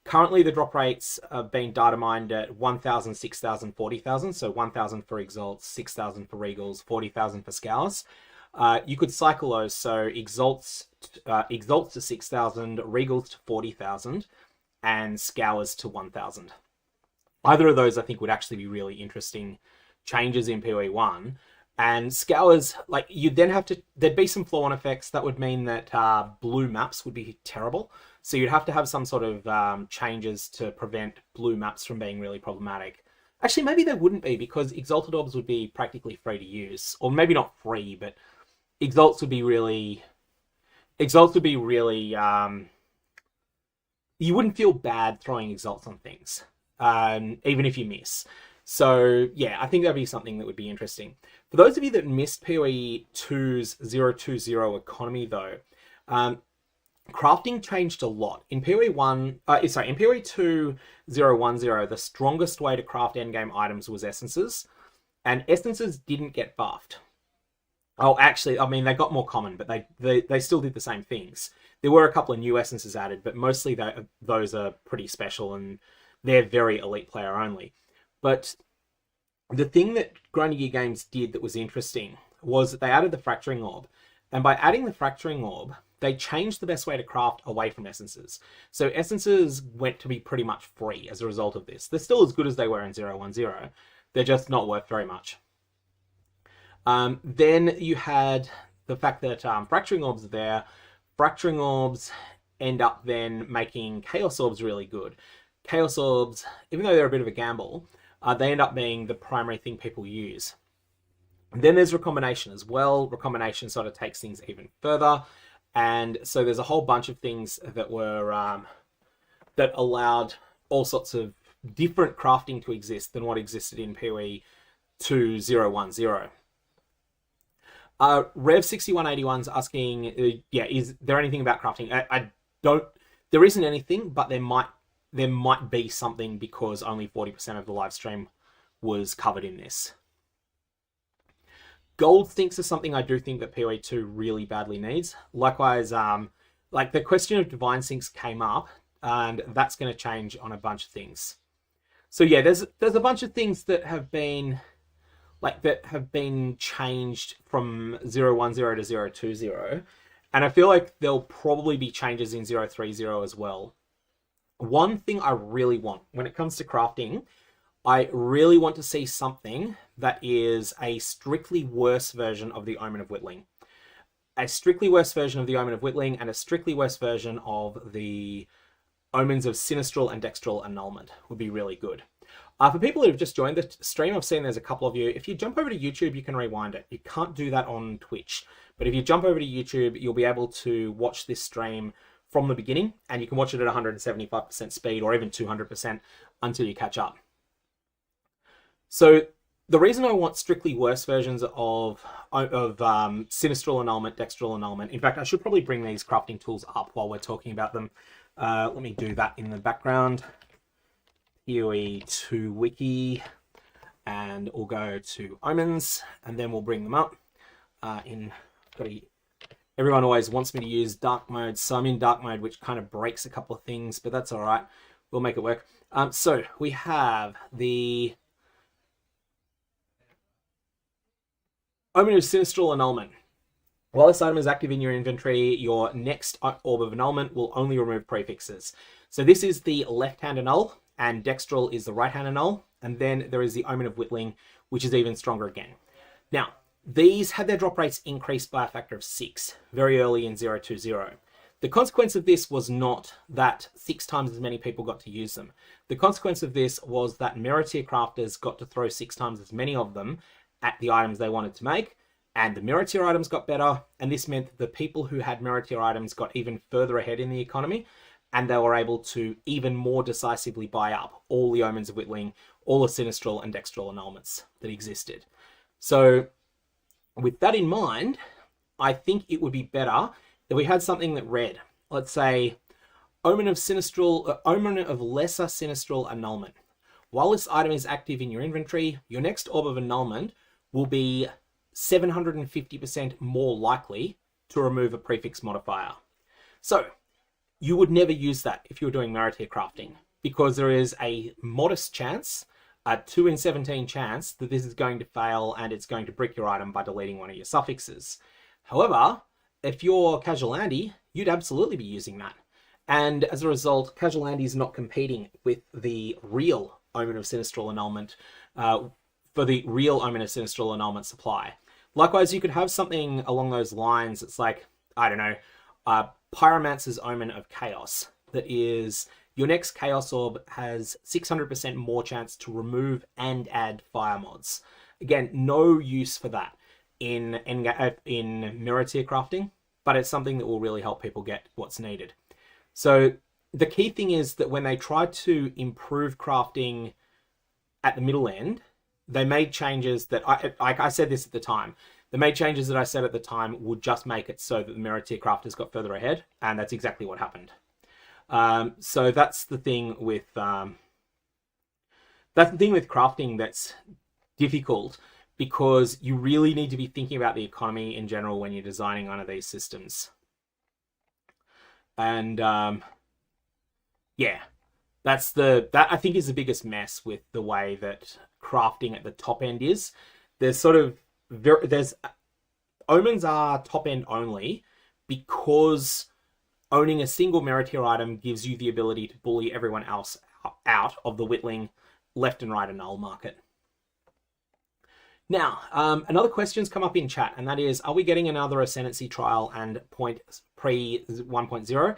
Speaker 1: currently the drop rates are being data mined at 1,000, 6,000, 40,000. So 1,000 for Exalts, 6,000 for Regals, 40,000 for Scours. You could cycle those. So Exalts to 6,000, Regals to 40,000, and Scours to 1,000. Either of those I think would actually be really interesting changes in POE1. And Scours, like, you'd then have to, there'd be some flow-on effects. That would mean that blue maps would be terrible. So you'd have to have some sort of changes to prevent blue maps from being really problematic. Actually, maybe there wouldn't be, because Exalted Orbs would be practically free to use. Or maybe not free, but Exalts would be really... you wouldn't feel bad throwing Exalts on things, even if you miss. So yeah, I think that'd be something that would be interesting. For those of you that missed POE2's 020 economy though, crafting changed a lot. In POE2 010, the strongest way to craft endgame items was essences, and essences didn't get buffed. Oh, actually, I mean, they got more common, but they still did the same things. There were a couple of new essences added, but mostly those are pretty special, and they're very elite player only. But the thing that Grinding Gear Games did that was interesting was that they added the Fracturing Orb. And by adding the Fracturing Orb, they changed the best way to craft away from essences. So essences went to be pretty much free as a result of this. They're still as good as they were in 010. They're just not worth very much. Then you had the fact that Fracturing Orbs are there. Fracturing Orbs end up then making Chaos Orbs really good. Chaos Orbs, even though they're a bit of a gamble, they end up being the primary thing people use. And then there's Recombination as well. Recombination sort of takes things even further. And so there's a whole bunch of things that were that allowed all sorts of different crafting to exist than what existed in PoE 2010. Rev6181's asking, is there anything about crafting? I don't. There isn't anything, but there might be something, because only 40% of the live stream was covered in this. Gold stinks is something I do think that POE2 really badly needs. Likewise, like the question of divine sinks came up, and that's going to change on a bunch of things. So yeah, there's a bunch of things that have been changed from 010 to 020, and I feel like there'll probably be changes in 030 as well. One thing I really want when it comes to crafting, I really want to see something that is a strictly worse version of the Omen of Whittling. a strictly worse version of the Omen of Whittling and a strictly worse version of the Omens of Sinistral and Dextral Annulment would be really good. For people who have just joined the stream, I've seen there's a couple of you. If you jump over to YouTube, you can rewind it. You can't do that on Twitch. But if you jump over to YouTube, you'll be able to watch this stream from the beginning, and you can watch it at 175% speed or even 200% until you catch up. So the reason I want strictly worse versions of Sinistral Annulment, Dextral Annulment, in fact, I should probably bring these crafting tools up while we're talking about them. Let me do that in the background. POE2 wiki, and we'll go to Omens, and then we'll bring them up. Everyone always wants me to use dark mode, so I'm in dark mode, which kind of breaks a couple of things, but that's all right. We'll make it work. So we have the Omen of Sinistral Annulment. While this item is active in your inventory, your next Orb of Annulment will only remove prefixes. So this is the left-hand annul, and Dextral is the right-hand annul, and then there is the Omen of Whittling, which is even stronger again. Now, these had their drop rates increased by a factor of 6 very early in 0.2.0. The consequence of this was not that 6 times as many people got to use them. The consequence of this was that Mirror-tier crafters got to throw 6 times as many of them at the items they wanted to make, and the Mirror-tier items got better, and this meant that the people who had Mirror-tier items got even further ahead in the economy, and they were able to even more decisively buy up all the Omens of Whittling, all the Sinistral and Dextral annulments that existed. So with that in mind, I think it would be better if we had something that read, let's say, Omen of Lesser Sinistral Annulment. While this item is active in your inventory, your next Orb of Annulment will be 750% more likely to remove a prefix modifier. So you would never use that if you're doing Mirror-tier crafting, because there is a modest chance, a 2 in 17 chance, that this is going to fail and it's going to brick your item by deleting one of your suffixes. However, if you're Casual Andy, you'd absolutely be using that. And as a result, Casual Andy is not competing with the real Omen of Sinistral Annulment for the real Omen of Sinistral Annulment supply. Likewise, you could have something along those lines. It's like, I don't know, Pyromancer's Omen of Chaos. That is, your next Chaos Orb has 600% more chance to remove and add fire mods. Again, no use for that in Mirror-tier crafting, but it's something that will really help people get what's needed. So the key thing is that when they tried to improve crafting at the middle end, they made changes that, I said this at the time, the made changes that I said at the time would just make it so that the Mirror-tier crafters got further ahead, and that's exactly what happened. So that's the thing with crafting that's difficult, because you really need to be thinking about the economy in general when you're designing one of these systems. And yeah, that I think is the biggest mess with the way that crafting at the top end is. There's Omens are top end only because owning a single Mirror-tier item gives you the ability to bully everyone else out of the Whittling left and right annul market. Now, another question's come up in chat, and that is, are we getting another Ascendancy trial and pre 1.0?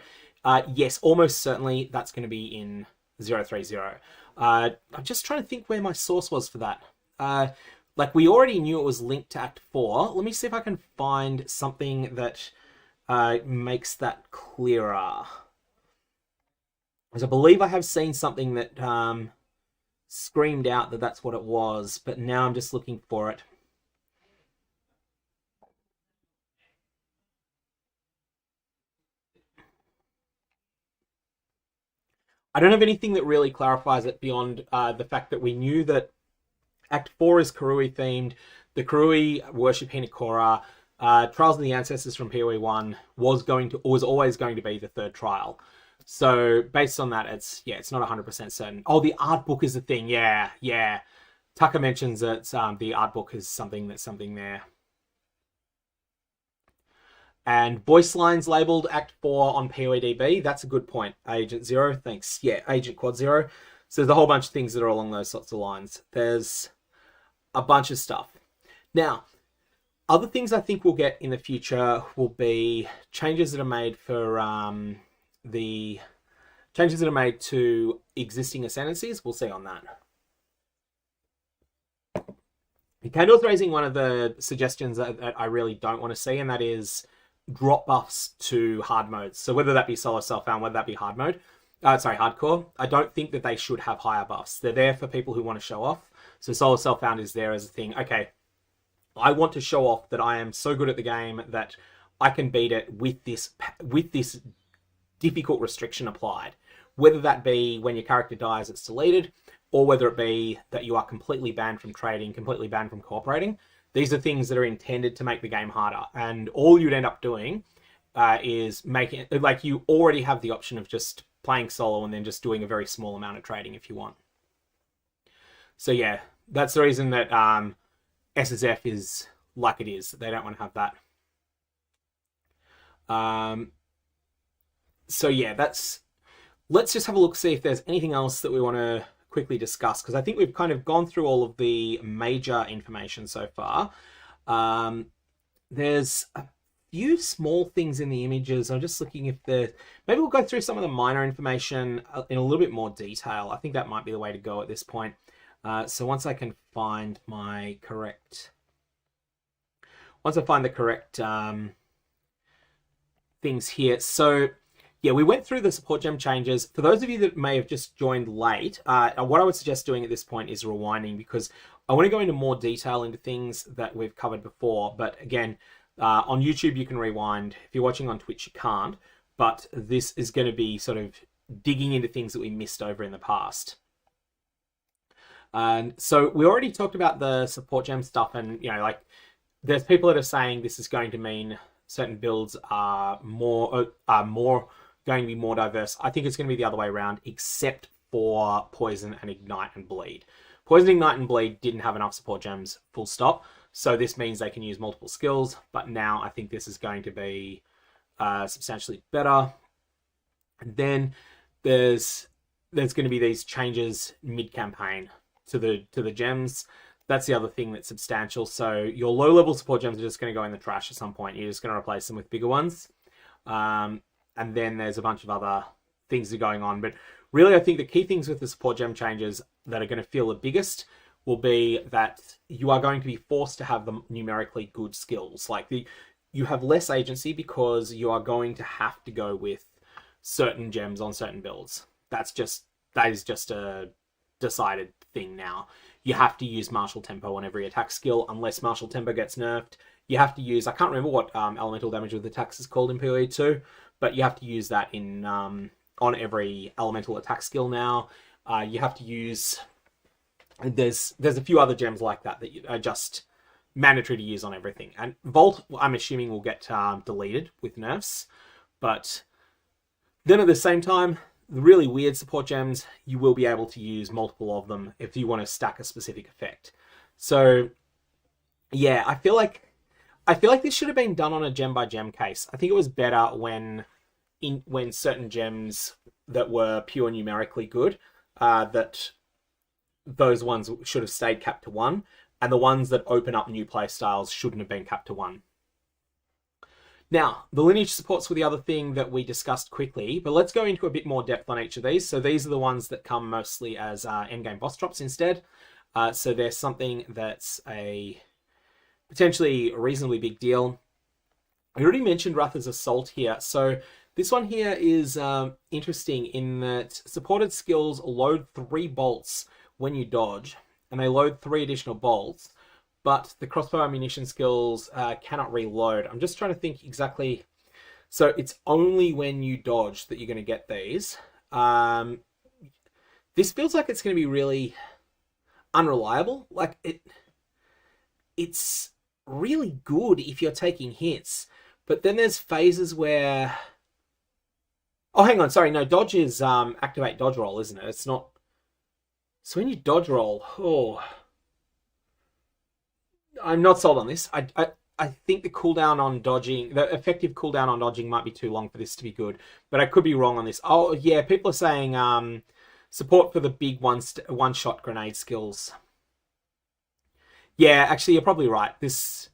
Speaker 1: Yes, almost certainly that's going to be in 0.3.0. I'm just trying to think where my source was for that. Like, we already knew it was linked to Act 4. Let me see if I can find something that makes that clearer. Because I believe I have seen something that screamed out that that's what it was, but now I'm just looking for it. I don't have anything that really clarifies it beyond the fact that we knew that Act 4 is Karui themed. The Karui worship Hinekora. Trials of the Ancestors from POE1 was always going to be the third trial. So based on that, it's not 100% certain. Oh, the art book is the thing. Yeah. Tucker mentions that the art book is something there. And voice lines labeled Act 4 on POEDB. That's a good point. Agent Zero, thanks. Yeah, Agent Quad Zero. So there's a whole bunch of things that are along those sorts of lines. There's a bunch of stuff. Now, Other things I think we'll get in the future will be changes that are made for the changes that are made to existing ascendancies. We'll see on that. Candle's raising one of the suggestions that I really don't want to see, and that is drop buffs to hard modes. So whether that be solo self-found, whether that be hardcore, I don't think that they should have higher buffs. They're there for people who want to show off. So solo self-found is there as a thing. Okay, I want to show off that I am so good at the game that I can beat it with this difficult restriction applied. Whether that be when your character dies, it's deleted, or whether it be that you are completely banned from trading, completely banned from cooperating. These are things that are intended to make the game harder. And all you'd end up doing is making it, like, you already have the option of just playing solo and then just doing a very small amount of trading if you want. So yeah, that's the reason that SSF is like it is. They don't want to have that. So yeah, let's just have a look, see if there's anything else that we want to quickly discuss, because I think we've kind of gone through all of the major information so far. There's a few small things in the images. I'm just looking if maybe we'll go through some of the minor information in a little bit more detail. I think that might be the way to go at this point. So once I find the correct things here. So yeah, we went through the support gem changes. For those of you that may have just joined late, what I would suggest doing at this point is rewinding, because I want to go into more detail into things that we've covered before. But again, on YouTube, you can rewind. If you're watching on Twitch, you can't. But this is going to be sort of digging into things that we missed over in the past. And so we already talked about the support gem stuff, and like, there's people that are saying this is going to mean certain builds are going to be more diverse. I think it's going to be the other way around, except for Poison and Ignite and Bleed. Poison, Ignite, and Bleed didn't have enough support gems, full stop. So this means they can use multiple skills, but now I think this is going to be substantially better. And then there's going to be these changes mid-campaign to the gems. That's the other thing that's substantial. So your low-level support gems are just going to go in the trash at some point. You're just going to replace them with bigger ones. And then there's a bunch of other things that are going on. But really, I think the key things with the support gem changes that are going to feel the biggest will be that you are going to be forced to have the numerically good skills. Like, you have less agency because you are going to have to go with certain gems on certain builds. That is just a decided thing now. You have to use martial tempo on every attack skill unless martial tempo gets nerfed. You have to use, I can't remember what elemental damage with attacks is called in POE2, but you have to use that in on every elemental attack skill now. You have to use, there's a few other gems like that are just mandatory to use on everything. And Volt, I'm assuming, will get deleted with nerfs, but then at the same time, the really weird support gems, you will be able to use multiple of them if you want to stack a specific effect. So yeah, I feel like this should have been done on a gem by gem case. I think it was better when certain gems that were pure numerically good, that those ones should have stayed capped to 1, and the ones that open up new playstyles shouldn't have been capped to 1. Now, the lineage supports were the other thing that we discussed quickly, but let's go into a bit more depth on each of these. So these are the ones that come mostly as endgame boss drops instead. So there's something that's a potentially a reasonably big deal. I already mentioned Ratha's Assault here. So this one here is interesting in that supported skills load 3 bolts when you dodge, and they load 3 additional bolts. But the crossbow ammunition skills cannot reload. I'm just trying to think exactly. So it's only when you dodge that you're going to get these. This feels like it's going to be really unreliable. Like, it's really good if you're taking hits. But then there's phases where... Oh, hang on. Sorry. No, dodge is activate dodge roll, isn't it? It's not... So when you dodge roll... Oh... I'm not sold on this. I think the cooldown on dodging, the effective cooldown on dodging might be too long for this to be good, but I could be wrong on this. Oh yeah, people are saying support for the big one-shot grenade skills. Yeah, actually, you're probably right. This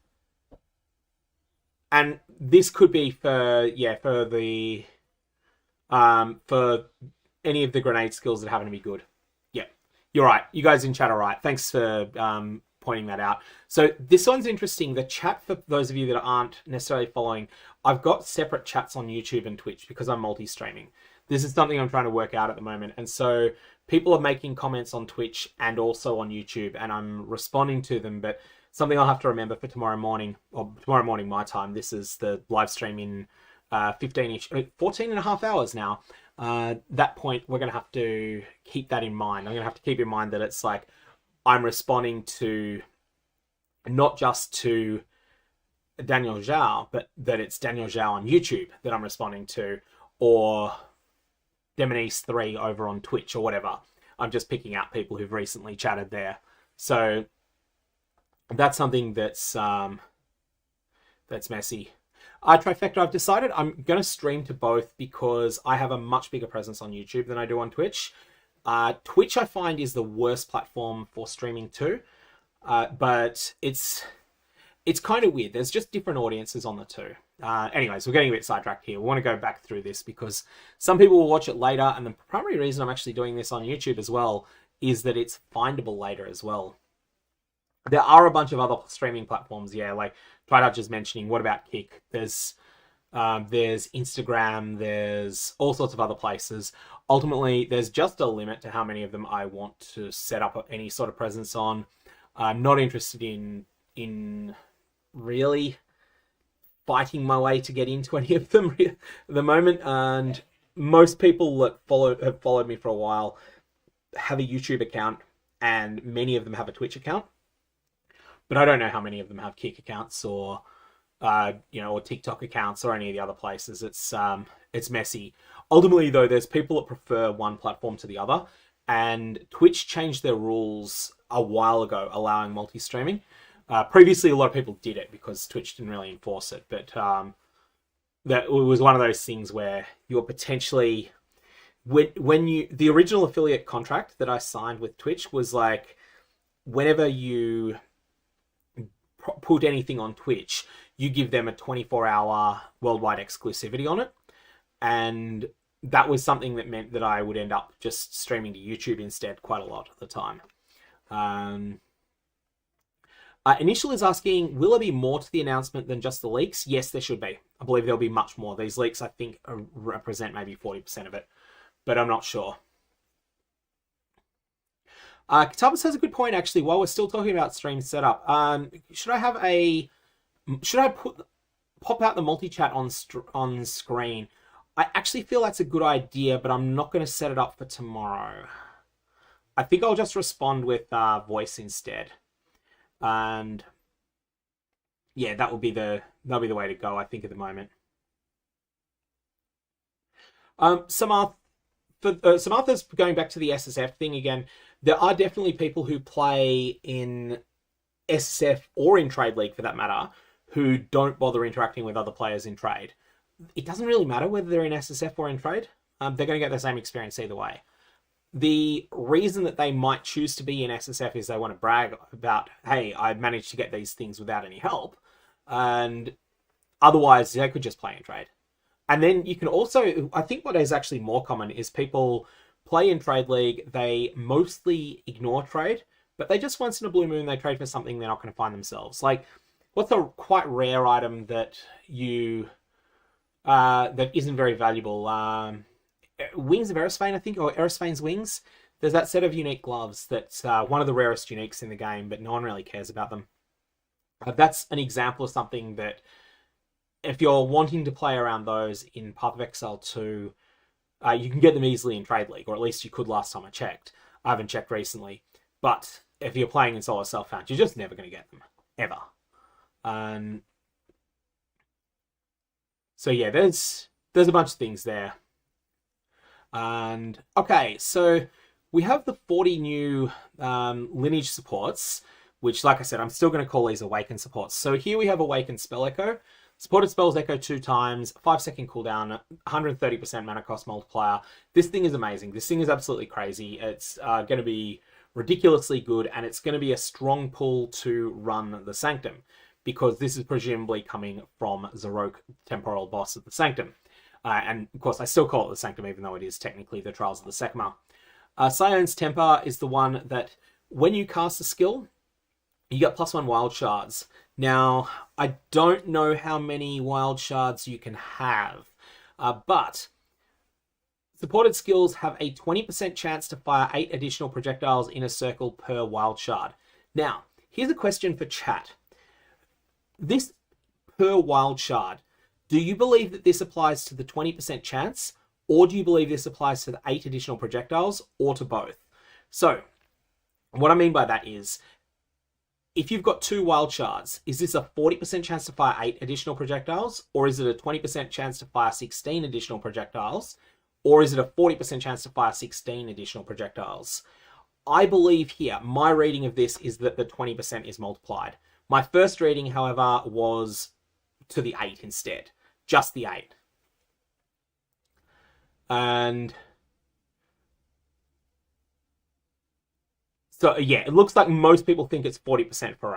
Speaker 1: And this could be for, yeah, for the, for any of the grenade skills that happen to be good. Yeah, you're right. You guys in chat are right. Thanks for pointing that out. So this one's interesting. The chat, for those of you that aren't necessarily following, I've got separate chats on YouTube and Twitch because I'm multi-streaming. This is something I'm trying to work out at the moment. And so people are making comments on Twitch and also on YouTube, and I'm responding to them. But something I'll have to remember for tomorrow morning, or tomorrow morning my time, this is the live stream in 14 and a half hours now. That point, we're going to have to keep that in mind. I'm going to have to keep in mind that it's like I'm responding to not just to Daniel Zhao, but that it's Daniel Zhao on YouTube that I'm responding to, or Demonese3 over on Twitch or whatever. I'm just picking out people who've recently chatted there. So that's something that's messy. Trifecta, I've decided I'm going to stream to both because I have a much bigger presence on YouTube than I do on Twitch. Twitch, I find, is the worst platform for streaming to, but it's kind of weird. There's just different audiences on the two. Anyways, we're getting a bit sidetracked here. We want to go back through this because some people will watch it later, and the primary reason I'm actually doing this on YouTube as well is that it's findable later as well. There are a bunch of other streaming platforms, yeah, like Tridart just mentioning. What about Kick? There's Instagram, there's all sorts of other places. Ultimately, there's just a limit to how many of them I want to set up any sort of presence on. I'm not interested in really fighting my way to get into any of them at the moment. And most people that have followed me for a while have a YouTube account, and many of them have a Twitch account. But I don't know how many of them have Kick accounts or or TikTok accounts or any of the other places. It's messy. Ultimately, though, there's people that prefer one platform to the other, and Twitch changed their rules a while ago, allowing multi-streaming. Previously, a lot of people did it because Twitch didn't really enforce it, but that was one of those things where you're potentially, the original affiliate contract that I signed with Twitch was like, whenever you put anything on Twitch, you give them a 24-hour worldwide exclusivity on it. And that was something that meant that I would end up just streaming to YouTube instead quite a lot of the time. Initial is asking, will there be more to the announcement than just the leaks? Yes, there should be. I believe there'll be much more. These leaks, I think, represent maybe 40% of it, but I'm not sure. Katabas has a good point, actually, while we're still talking about stream setup. Should I pop out the multi-chat on screen? I actually feel that's a good idea, but I'm not going to set it up for tomorrow. I think I'll just respond with voice instead. And yeah, that'll be the way to go, I think, at the moment. Samantha's going back to the SSF thing again. There are definitely people who play in SSF or in Trade League, for that matter, who don't bother interacting with other players in Trade. It doesn't really matter whether they're in SSF or in Trade. They're going to get the same experience either way. The reason that they might choose to be in SSF is they want to brag about, hey, I managed to get these things without any help. And otherwise, they could just play in Trade. And then you can also, I think what is actually more common is people play in Trade League, they mostly ignore Trade, but they just once in a blue moon, they trade for something they're not going to find themselves. Like, what's a quite rare item that that isn't very valuable? Wings of Erisphane, I think, or Erisphane's Wings. There's that set of unique gloves that's one of the rarest uniques in the game, but no one really cares about them. That's an example of something that, if you're wanting to play around those in Path of Exile 2, you can get them easily in Trade League, or at least you could last time I checked. I haven't checked recently. But if you're playing in solo self-found, you're just never going to get them. Ever. So yeah, there's a bunch of things there. And okay, so we have the 40 new lineage supports, which, like I said, I'm still going to call these Awaken supports. So here we have Awaken Spell Echo. Supported spells echo 2 times, 5-second cooldown, 130% mana cost multiplier. This thing is amazing. This thing is absolutely crazy. It's going to be ridiculously good, and it's going to be a strong pull to run the Sanctum. because this is presumably coming from Zarok, temporal boss of the Sanctum. And of course, I still call it the Sanctum, even though it is technically the Trials of the Sekma. Sion's Temper is the one that when you cast a skill, you get +1 wild shards. Now, I don't know how many wild shards you can have, but supported skills have a 20% chance to fire 8 additional projectiles in a circle per wild shard. Now, here's a question for chat. This per wild shard, do you believe that this applies to the 20% chance, or do you believe this applies to the 8 additional projectiles, or to both? So, what I mean by that is, if you've got 2 wild shards, is this a 40% chance to fire 8 additional projectiles, or is it a 20% chance to fire 16 additional projectiles, or is it a 40% chance to fire 16 additional projectiles? I believe here, my reading of this is that the 20% is multiplied. My first reading, however, was to the 8 instead. Just the 8. And so, yeah, it looks like most people think it's 40% for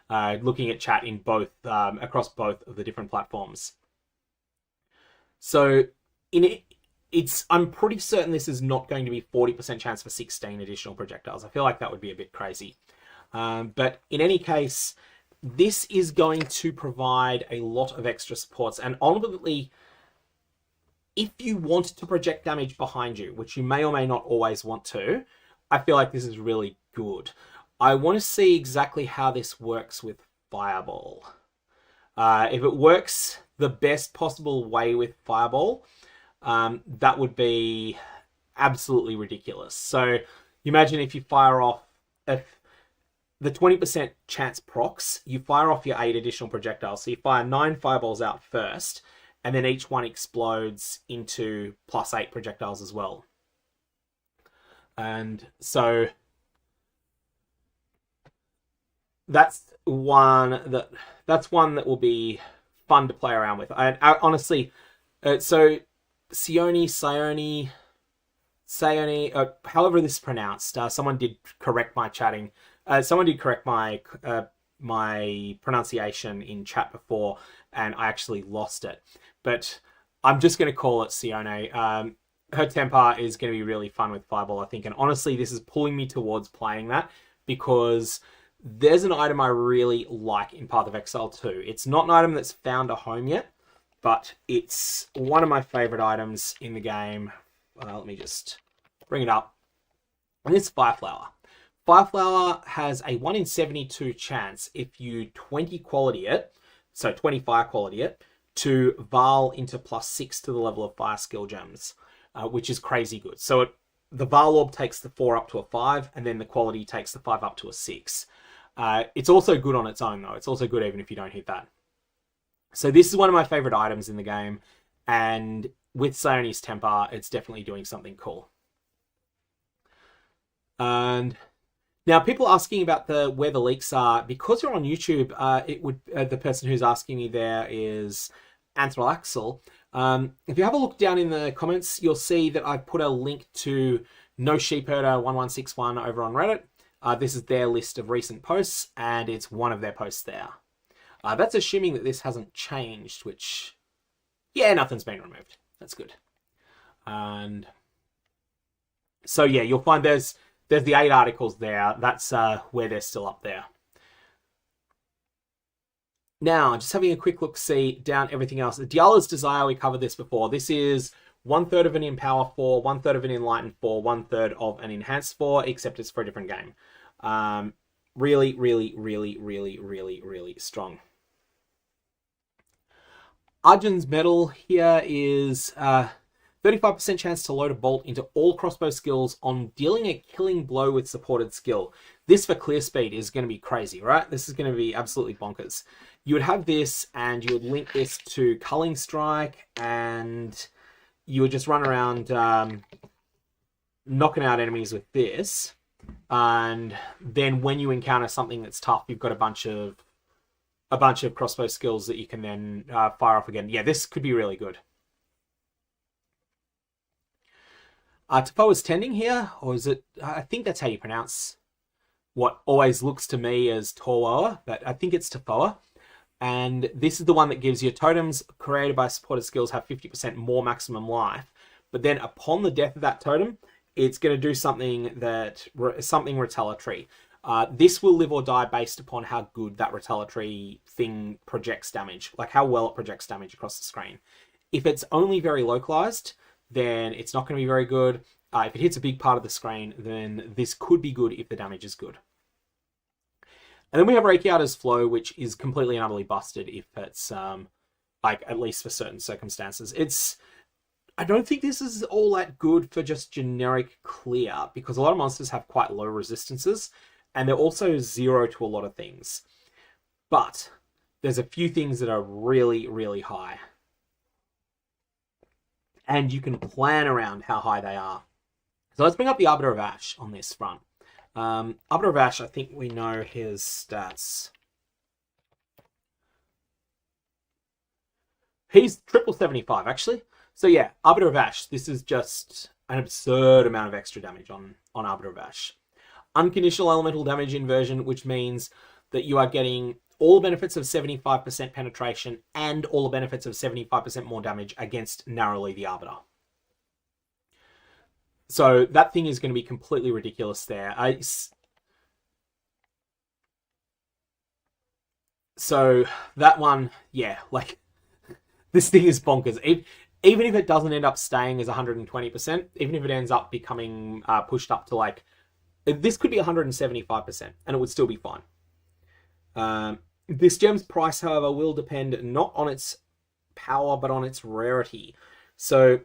Speaker 1: 8. Looking at chat in both, across both of the different platforms. So, I'm pretty certain this is not going to be 40% chance for 16 additional projectiles. I feel like that would be a bit crazy. But in any case, this is going to provide a lot of extra supports. And ultimately, if you want to project damage behind you, which you may or may not always want to, I feel like this is really good. I want to see exactly how this works with Fireball. If it works the best possible way with Fireball, that would be absolutely ridiculous. So you imagine if you fire off, if the 20% chance procs, you fire off your 8 additional projectiles. So you fire 9 fireballs out first, and then each one explodes into +8 projectiles as well. And so that's one that will be fun to play around with. I honestly, so Sione, however this is pronounced, someone did correct my chatting. Someone did correct my my pronunciation in chat before, and I actually lost it. But I'm just going to call it Sione. Her temper is going to be really fun with Fireball, I think. And honestly, this is pulling me towards playing that because there's an item I really like in Path of Exile 2. It's not an item that's found a home yet, but it's one of my favorite items in the game. Let me just bring it up. And it's Fireflower. Fireflower has a 1 in 72 chance if you 20 quality it, so 20 fire quality it, to Varl into +6 to the level of fire skill gems, which is crazy good. So the Varl orb takes the 4 up to a 5, and then the quality takes the 5 up to a 6. It's also good on its own, though. It's also good even if you don't hit that. So this is one of my favorite items in the game, and with Sione's temper, it's definitely doing something cool. And now, people asking about where the leaks are, because you're on YouTube, the person who's asking me there is Anthraxel. If you have a look down in the comments, you'll see that I've put a link to No Sheepherder 1161 over on Reddit. This is their list of recent posts, and it's one of their posts there. That's assuming that this hasn't changed, which, yeah, nothing's been removed. That's good. And so, yeah, you'll find there's the 8 articles there. That's where they're still up there. Now, just having a quick look-see down everything else. The Diala's Desire, we covered this before. This is 1/3 of an Empower 4, 1/3 of an Enlighten 4, 1/3 of an Enhanced 4, except it's for a different game. Really, really, really, really, really, really strong. Arjun's Medal here is 35% chance to load a bolt into all crossbow skills on dealing a killing blow with supported skill. This for clear speed is going to be crazy, right? This is going to be absolutely bonkers. You would have this, and you would link this to Culling Strike, and you would just run around knocking out enemies with this. And then when you encounter something that's tough, you've got a bunch of crossbow skills that you can then fire off again. Yeah, this could be really good. Tafoa's Tending here, or is it? I think that's how you pronounce what always looks to me as Torwoa, but I think it's Tafoa. And this is the one that gives you totems created by supported skills have 50% more maximum life. But then upon the death of that totem, it's going to do something retaliatory. This will live or die based upon how good that retaliatory thing projects damage, like how well it projects damage across the screen. If it's only very localized, then it's not going to be very good. If it hits a big part of the screen, then this could be good if the damage is good. And then we have Reikiata's Flow, which is completely and utterly busted if it's, like, at least for certain circumstances. I don't think this is all that good for just generic clear, because a lot of monsters have quite low resistances, and they're also 0 to a lot of things. But there's a few things that are really, really high. And you can plan around how high they are. So let's bring up the Arbiter of Ash on this front. Arbiter of Ash, I think we know his stats. He's triple 75, actually. So yeah, Arbiter of Ash. This is just an absurd amount of extra damage on Arbiter of Ash. Unconditional elemental damage inversion, which means that you are getting all the benefits of 75% penetration and all the benefits of 75% more damage against narrowly the Arbiter. So that thing is going to be completely ridiculous there. So that one, yeah, like, this thing is bonkers. Even if it doesn't end up staying as 120%, even if it ends up becoming pushed up to, like, this could be 175%, and it would still be fine. This gem's price, however, will depend not on its power, but on its rarity. So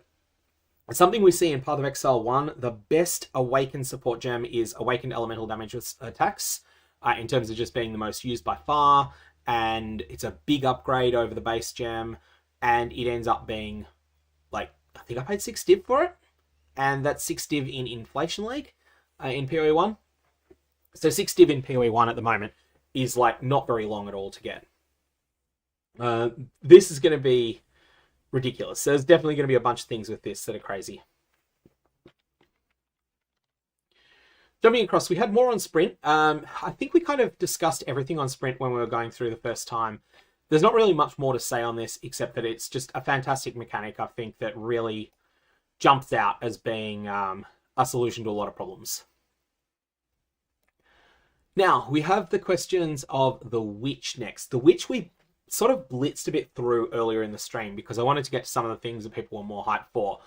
Speaker 1: something we see in Path of Exile 1, the best Awakened support gem is Awakened Elemental Damage attacks, in terms of just being the most used by far, and it's a big upgrade over the base gem, and it ends up being, like, I think I paid 6 div for it, and that's 6 div in Inflation League, in POE1. So 6 div in POE1 at the moment is, like, not very long at all to get. This is going to be ridiculous. There's definitely going to be a bunch of things with this that are crazy. Jumping across, we had more on Sprint. I think we kind of discussed everything on Sprint when we were going through the first time. There's not really much more to say on this, except that it's just a fantastic mechanic, I think, that really jumps out as being a solution to a lot of problems. Now, we have the questions of the Witch next. The Witch we sort of blitzed a bit through earlier in the stream because I wanted to get to some of the things that people were more hyped for.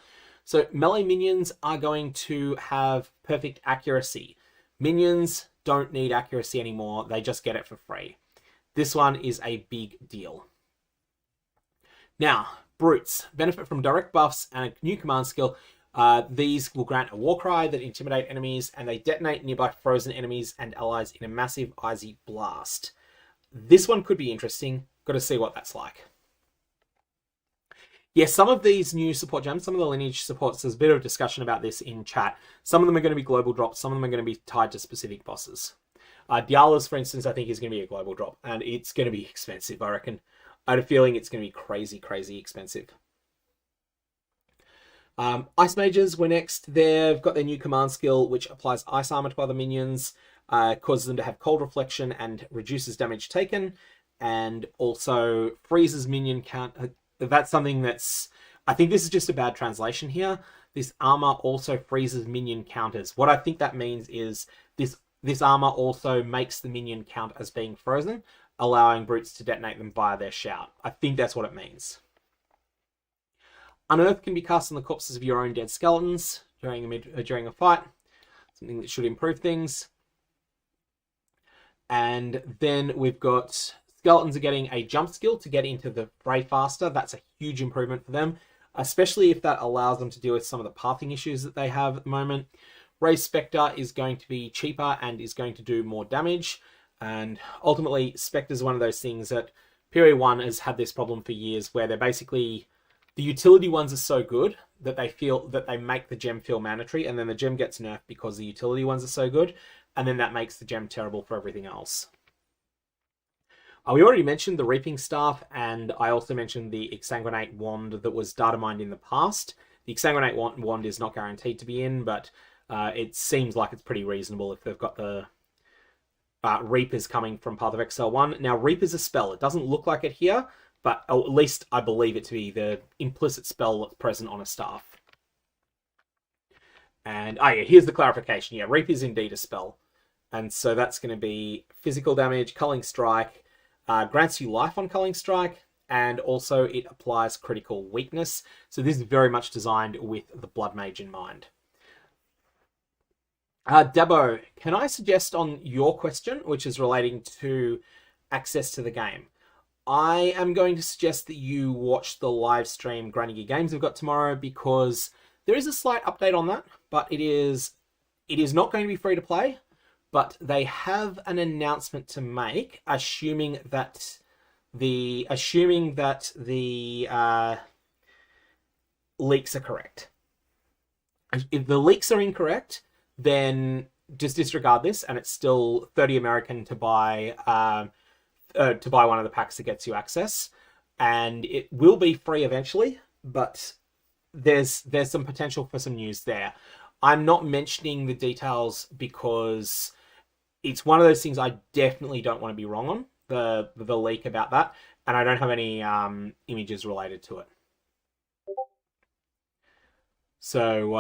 Speaker 1: So melee minions are going to have perfect accuracy. Minions don't need accuracy anymore. They just get it for free. This one is a big deal. Now, Brutes benefit from direct buffs and a new command skill. These will grant a war cry that intimidate enemies, and they detonate nearby frozen enemies and allies in a massive icy blast. This one could be interesting. Got to see what that's like. Yes, some of these new support gems, some of the lineage supports, there's a bit of discussion about this in chat. Some of them are going to be global drops, some of them are going to be tied to specific bosses. Diala's, for instance, I think is going to be a global drop, and it's going to be expensive, I reckon. I had a feeling it's going to be crazy, crazy expensive. Ice Mages were next. They've got their new command skill, which applies ice armor to other minions, causes them to have cold reflection and reduces damage taken, and also freezes minion count. That's something that's... I think this is just a bad translation here. This armor also freezes minion counters. What I think that means is this armor also makes the minion count as being frozen, allowing brutes to detonate them via their shout. I think that's what it means. Unearth can be cast on the corpses of your own dead skeletons during a fight. Something that should improve things. And then we've got skeletons are getting a jump skill to get into the fray faster. That's a huge improvement for them, especially if that allows them to deal with some of the pathing issues that they have at the moment. Ray Spectre is going to be cheaper and is going to do more damage. And ultimately, Spectre is one of those things that POE1 has had this problem for years, where they're basically... The utility ones are so good that they make the gem feel mandatory, and then the gem gets nerfed because the utility ones are so good, and then that makes the gem terrible for everything else. We already mentioned the Reaping Staff, and I also mentioned the Exsanguinate Wand that was data mined in the past. The Exsanguinate Wand is not guaranteed to be in, but it seems like it's pretty reasonable if they've got the Reap is coming from Path of Exile 1. Now, Reap is a spell. It doesn't look like it here, but at least I believe it to be the implicit spell that's present on a staff. And, yeah, here's the clarification. Yeah, Reap is indeed a spell. And so that's going to be physical damage, Culling Strike, grants you life on Culling Strike, and also it applies critical weakness. So this is very much designed with the Blood Mage in mind. Dabo, can I suggest on your question, which is relating to access to the game? I am going to suggest that you watch the live stream Grinding Gear Games we've got tomorrow, because there is a slight update on that, but it is not going to be free to play, but they have an announcement to make, assuming that the leaks are correct. If the leaks are incorrect, then just disregard this, and it's still 30 American to buy one of the packs that gets you access, and it will be free eventually, but there's some potential for some news there. I'm not mentioning the details because it's one of those things I definitely don't want to be wrong on, the leak about that, and I don't have any images related to it. So,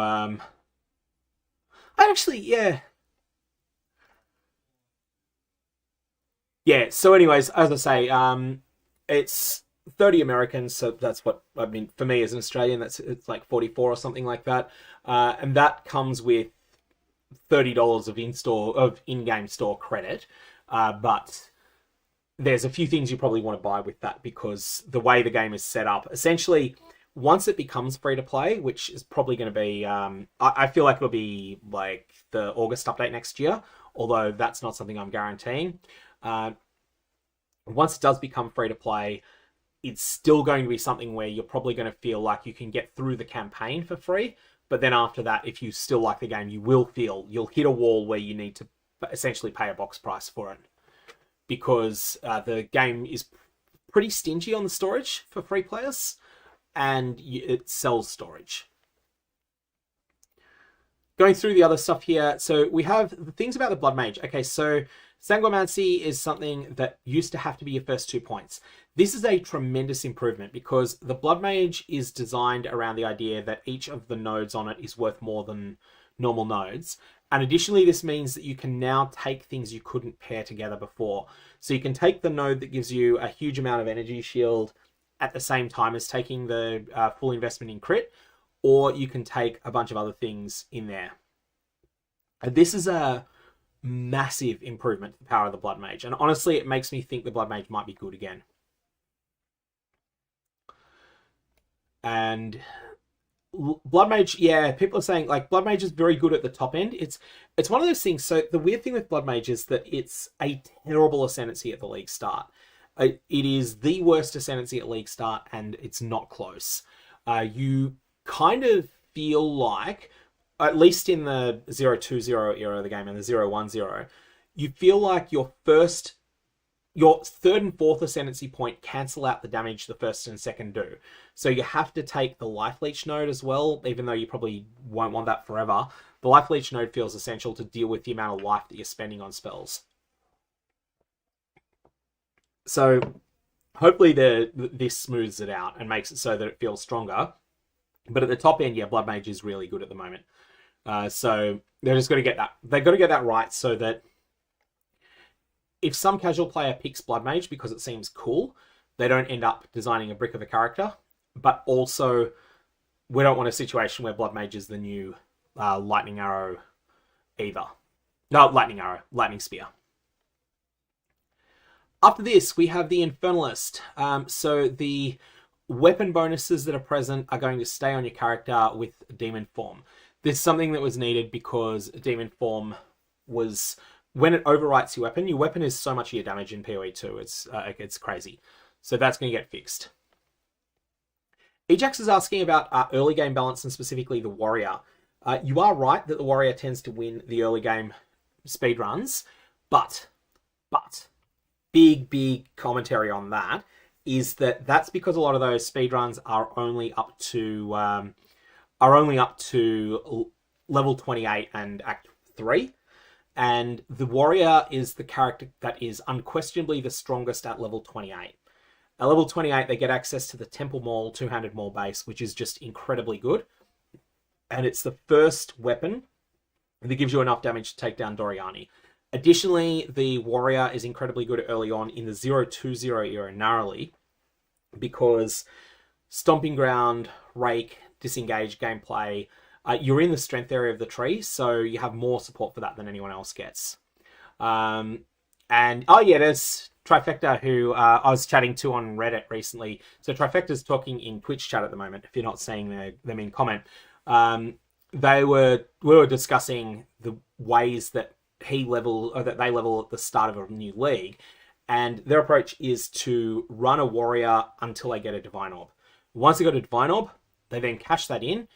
Speaker 1: I actually, yeah. Yeah, so anyways, as I say, it's 30 Americans, so that's what, I mean, for me as an Australian, it's like 44 or something like that. And that comes with $30 of in-game store credit. But there's a few things you probably want to buy with that, because the way the game is set up, essentially, once it becomes free to play, which is probably going to be, I feel like it'll be like the August update next year, although that's not something I'm guaranteeing. Once it does become free to play, it's still going to be something where you're probably going to feel like you can get through the campaign for free. But then after that, if you still like the game, you'll hit a wall where you need to essentially pay a box price for it, because the game is pretty stingy on the storage for free players, and it sells storage. Going through the other stuff here, so we have the things about the Blood Mage. Okay, so Sanguimancy is something that used to have to be your first 2 points. This is a tremendous improvement, because the Blood Mage is designed around the idea that each of the nodes on it is worth more than normal nodes. And additionally, this means that you can now take things you couldn't pair together before. So you can take the node that gives you a huge amount of energy shield at the same time as taking the full investment in crit, or you can take a bunch of other things in there. And this is a massive improvement to the power of the Blood Mage, and honestly, it makes me think the Blood Mage might be good again. And Blood Mage, yeah, people are saying like Blood Mage is very good at the top end. It's one of those things. So the weird thing with Blood Mage is that it's a terrible ascendancy at the league start. It is the worst ascendancy at league start, and it's not close. You kind of feel like, at least in the 0-2-0 era of the game and the 0-1-0, you feel like your third and fourth ascendancy point cancel out the damage the first and second do. So you have to take the Life Leech node as well, even though you probably won't want that forever. The Life Leech node feels essential to deal with the amount of life that you're spending on spells. So hopefully this smooths it out and makes it so that it feels stronger. But at the top end, yeah, Blood Mage is really good at the moment. So they're just got to get that. They've got to get that right, so that if some casual player picks Blood Mage because it seems cool, they don't end up designing a brick of a character. But also, we don't want a situation where Blood Mage is the new Lightning Arrow either. No, Lightning Arrow, Lightning Spear. After this, we have the Infernalist. So the weapon bonuses that are present are going to stay on your character with Demon Form. This is something that was needed because Demon Form was, when it overwrites your weapon is so much of your damage in POE2. It's crazy. So that's going to get fixed. Ajax is asking about early game balance, and specifically the Warrior. You are right that the Warrior tends to win the early game speedruns, but big commentary on that is that's because a lot of those speedruns are only up to level 28 and Act 3. And the warrior is the character that is unquestionably the strongest at level 28. At level 28, they get access to the Temple Maul, two-handed Maul base, which is just incredibly good. And it's the first weapon that gives you enough damage to take down Doriani. Additionally, the warrior is incredibly good early on in the 0-2-0 era narrowly, because Stomping Ground, Rake, Disengage gameplay, you're in the strength area of the tree, so you have more support for that than anyone else gets. And, oh yeah, there's Trifecta, who I was chatting to on Reddit recently. So Trifecta's talking in Twitch chat at the moment, if you're not seeing them in comment. We were discussing the ways that they level at the start of a new league, and their approach is to run a warrior until they get a Divine Orb. Once they got a Divine Orb, they then cash that in,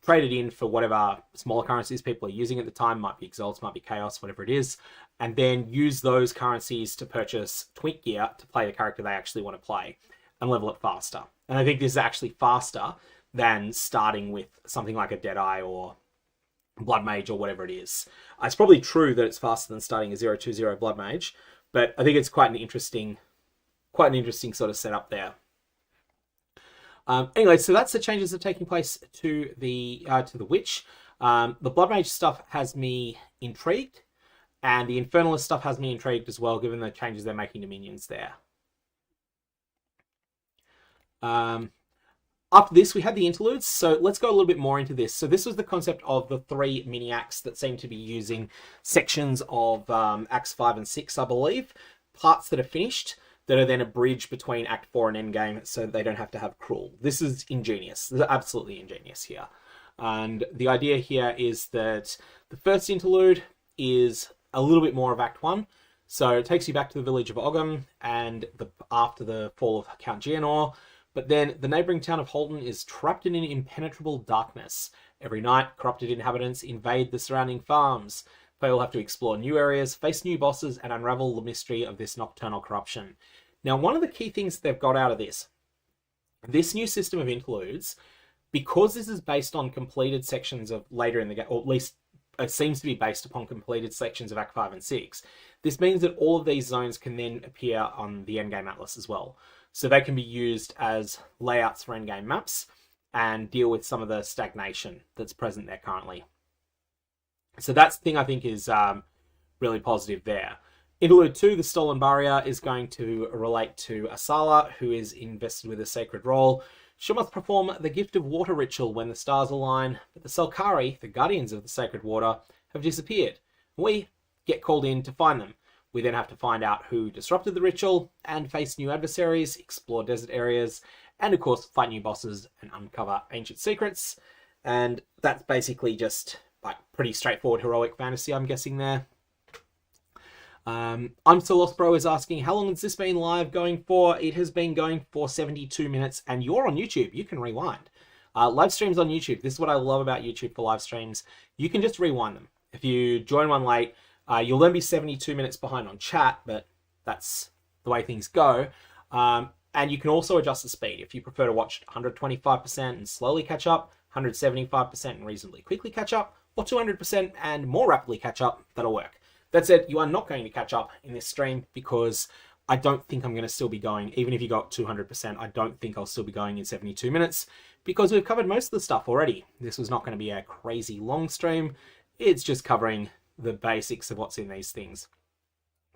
Speaker 1: trade it in for whatever smaller currencies people are using at the time, might be Exalts, might be Chaos, whatever it is, and then use those currencies to purchase Twink gear to play the character they actually want to play and level it faster. And I think this is actually faster than starting with something like a Deadeye or Blood Mage or whatever it is. It's probably true that it's faster than starting a 0-2-0 Blood Mage, but I think it's quite an interesting sort of setup there. Anyway, so that's the changes that are taking place to the Witch. The Blood Mage stuff has me intrigued, and the Infernalist stuff has me intrigued as well, given the changes they're making to minions there. After this, we had the Interludes, so let's go a little bit more into this. So this was the concept of the 3 mini-acts that seem to be using sections of Acts 5 and 6, I believe. Parts that are finished, that are then a bridge between Act 4 and Endgame, so they don't have to have cruel. This is ingenious. This is absolutely ingenious here. And the idea here is that the first interlude is a little bit more of Act 1. So it takes you back to the village of Ogham and after the fall of Count Geonor. But then the neighbouring town of Holden is trapped in an impenetrable darkness. Every night, corrupted inhabitants invade the surrounding farms. They will have to explore new areas, face new bosses, and unravel the mystery of this nocturnal corruption. Now, one of the key things they've got out of this new system of interludes, because this is based on completed sections of later in the game, or at least it seems to be based upon completed sections of Act 5 and 6, this means that all of these zones can then appear on the Endgame Atlas as well. So they can be used as layouts for Endgame maps and deal with some of the stagnation that's present there currently. So that's the thing I think is really positive there. Interlude 2, the Stolen Barrier, is going to relate to Asala, who is invested with a sacred role. She must perform the Gift of Water ritual when the stars align, but the Selkari, the guardians of the sacred water, have disappeared. We get called in to find them. We then have to find out who disrupted the ritual and face new adversaries, explore desert areas, and of course fight new bosses and uncover ancient secrets. And that's basically just like pretty straightforward heroic fantasy, I'm guessing there. I'm Still Lost Bro is asking, how long has this been live going for? It has been going for 72 minutes, and you're on YouTube. You can rewind. Live streams on YouTube. This is what I love about YouTube for live streams. You can just rewind them. If you join one late, you'll then be 72 minutes behind on chat, but that's the way things go. And you can also adjust the speed. If you prefer to watch 125% and slowly catch up, 175% and reasonably quickly catch up, or 200% and more rapidly catch up, that'll work. That said, you are not going to catch up in this stream because I don't think I'm going to still be going, even if you got 200%, I don't think I'll still be going in 72 minutes because we've covered most of the stuff already. This was not going to be a crazy long stream. It's just covering the basics of what's in these things.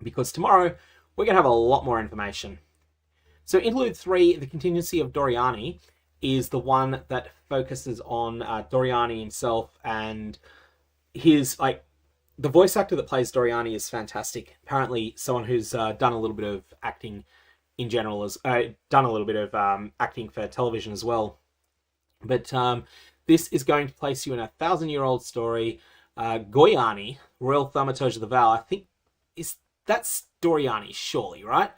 Speaker 1: Because tomorrow, we're going to have a lot more information. So Interlude 3, the contingency of Doriani, is the one that focuses on Doriani himself, and his, like, the voice actor that plays Doriani is fantastic. Apparently someone who's done a little bit of acting in general, has done a little bit of acting for television as well. But this is going to place you in a 1,000-year-old story. Goyani, Royal Thaumaturge of the Vow, I think that's Doriani, surely, right?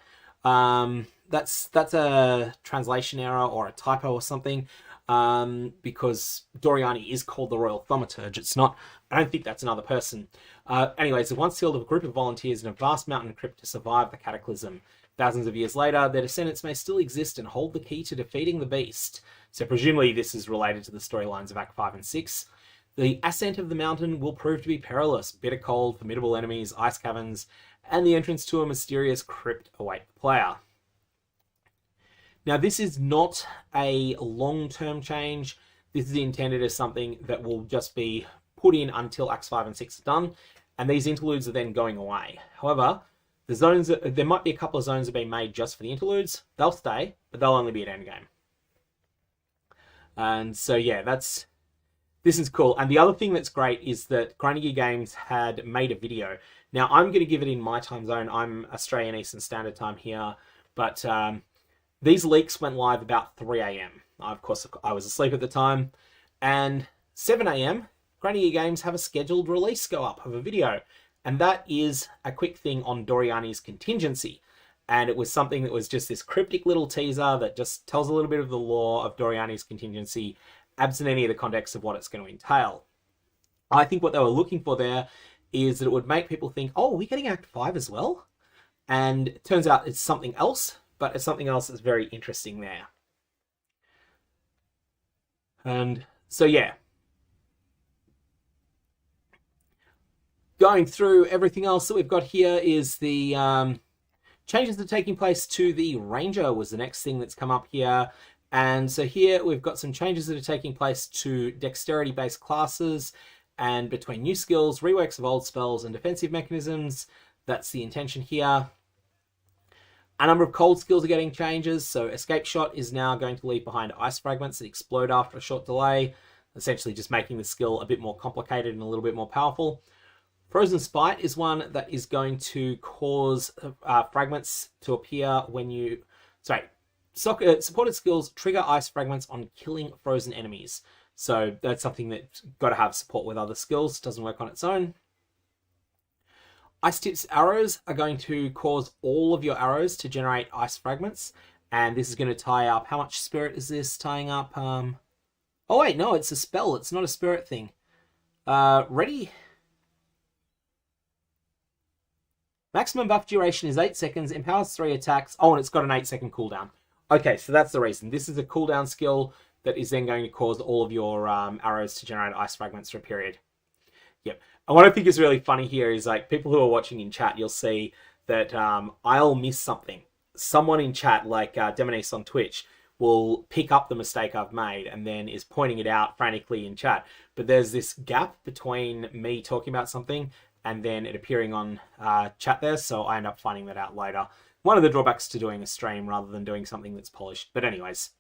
Speaker 1: That's a translation error or a typo or something, because Doriani is called the Royal Thaumaturge. It's not, I don't think that's another person. Anyways, the once sealed of a group of volunteers in a vast mountain crypt to survive the cataclysm. Thousands of years later, their descendants may still exist and hold the key to defeating the beast. So presumably this is related to the storylines of Act 5 and 6. The ascent of the mountain will prove to be perilous. Bitter cold, formidable enemies, ice caverns, and the entrance to a mysterious crypt await the player. Now, this is not a long-term change. This is intended as something that will just be put in until Acts 5 and 6 are done, and these interludes are then going away. However, the zones, there might be a couple of zones that are being made just for the interludes. They'll stay, but they'll only be at Endgame. And so, yeah, this is cool. And the other thing that's great is that Grinding Gear Games had made a video. Now, I'm going to give it in my time zone. I'm Australian Eastern Standard Time here, but these leaks went live about 3 a.m. Of course, I was asleep at the time. And 7 a.m., Grinding Gear Games have a scheduled release go up of a video. And that is a quick thing on Doriani's contingency. And it was something that was just this cryptic little teaser that just tells a little bit of the lore of Doriani's contingency, absent any of the context of what it's going to entail. I think what they were looking for there is that it would make people think, oh, are we getting Act 5 as well? And it turns out it's something else, but it's something else that's very interesting there. And so, yeah. Going through everything else that we've got here is the changes that are taking place to the Ranger was the next thing that's come up here. And so here we've got some changes that are taking place to dexterity-based classes and between new skills, reworks of old spells, and defensive mechanisms. That's the intention here. A number of cold skills are getting changes. So Escape Shot is now going to leave behind ice fragments that explode after a short delay, essentially just making the skill a bit more complicated and a little bit more powerful. Frozen Spite is one that is going to cause fragments to appear when you... supported skills trigger ice fragments on killing frozen enemies. So that's something that's got to have support with other skills. Doesn't work on its own. Ice Tips arrows are going to cause all of your arrows to generate ice fragments. And this is going to tie up... How much spirit is this tying up? Oh wait, no, it's a spell. It's not a spirit thing. Ready? Maximum buff duration is 8 seconds, empowers 3 attacks. Oh, and it's got an 8-second cooldown. Okay, so that's the reason. This is a cooldown skill that is then going to cause all of your arrows to generate ice fragments for a period. Yep. And what I think is really funny here is, like, people who are watching in chat, you'll see that I'll miss something. Someone in chat, like Demonice on Twitch, will pick up the mistake I've made and then is pointing it out frantically in chat. But there's this gap between me talking about something and then it appearing on chat there, so I end up finding that out later. One of the drawbacks to doing a stream rather than doing something that's polished. But anyways,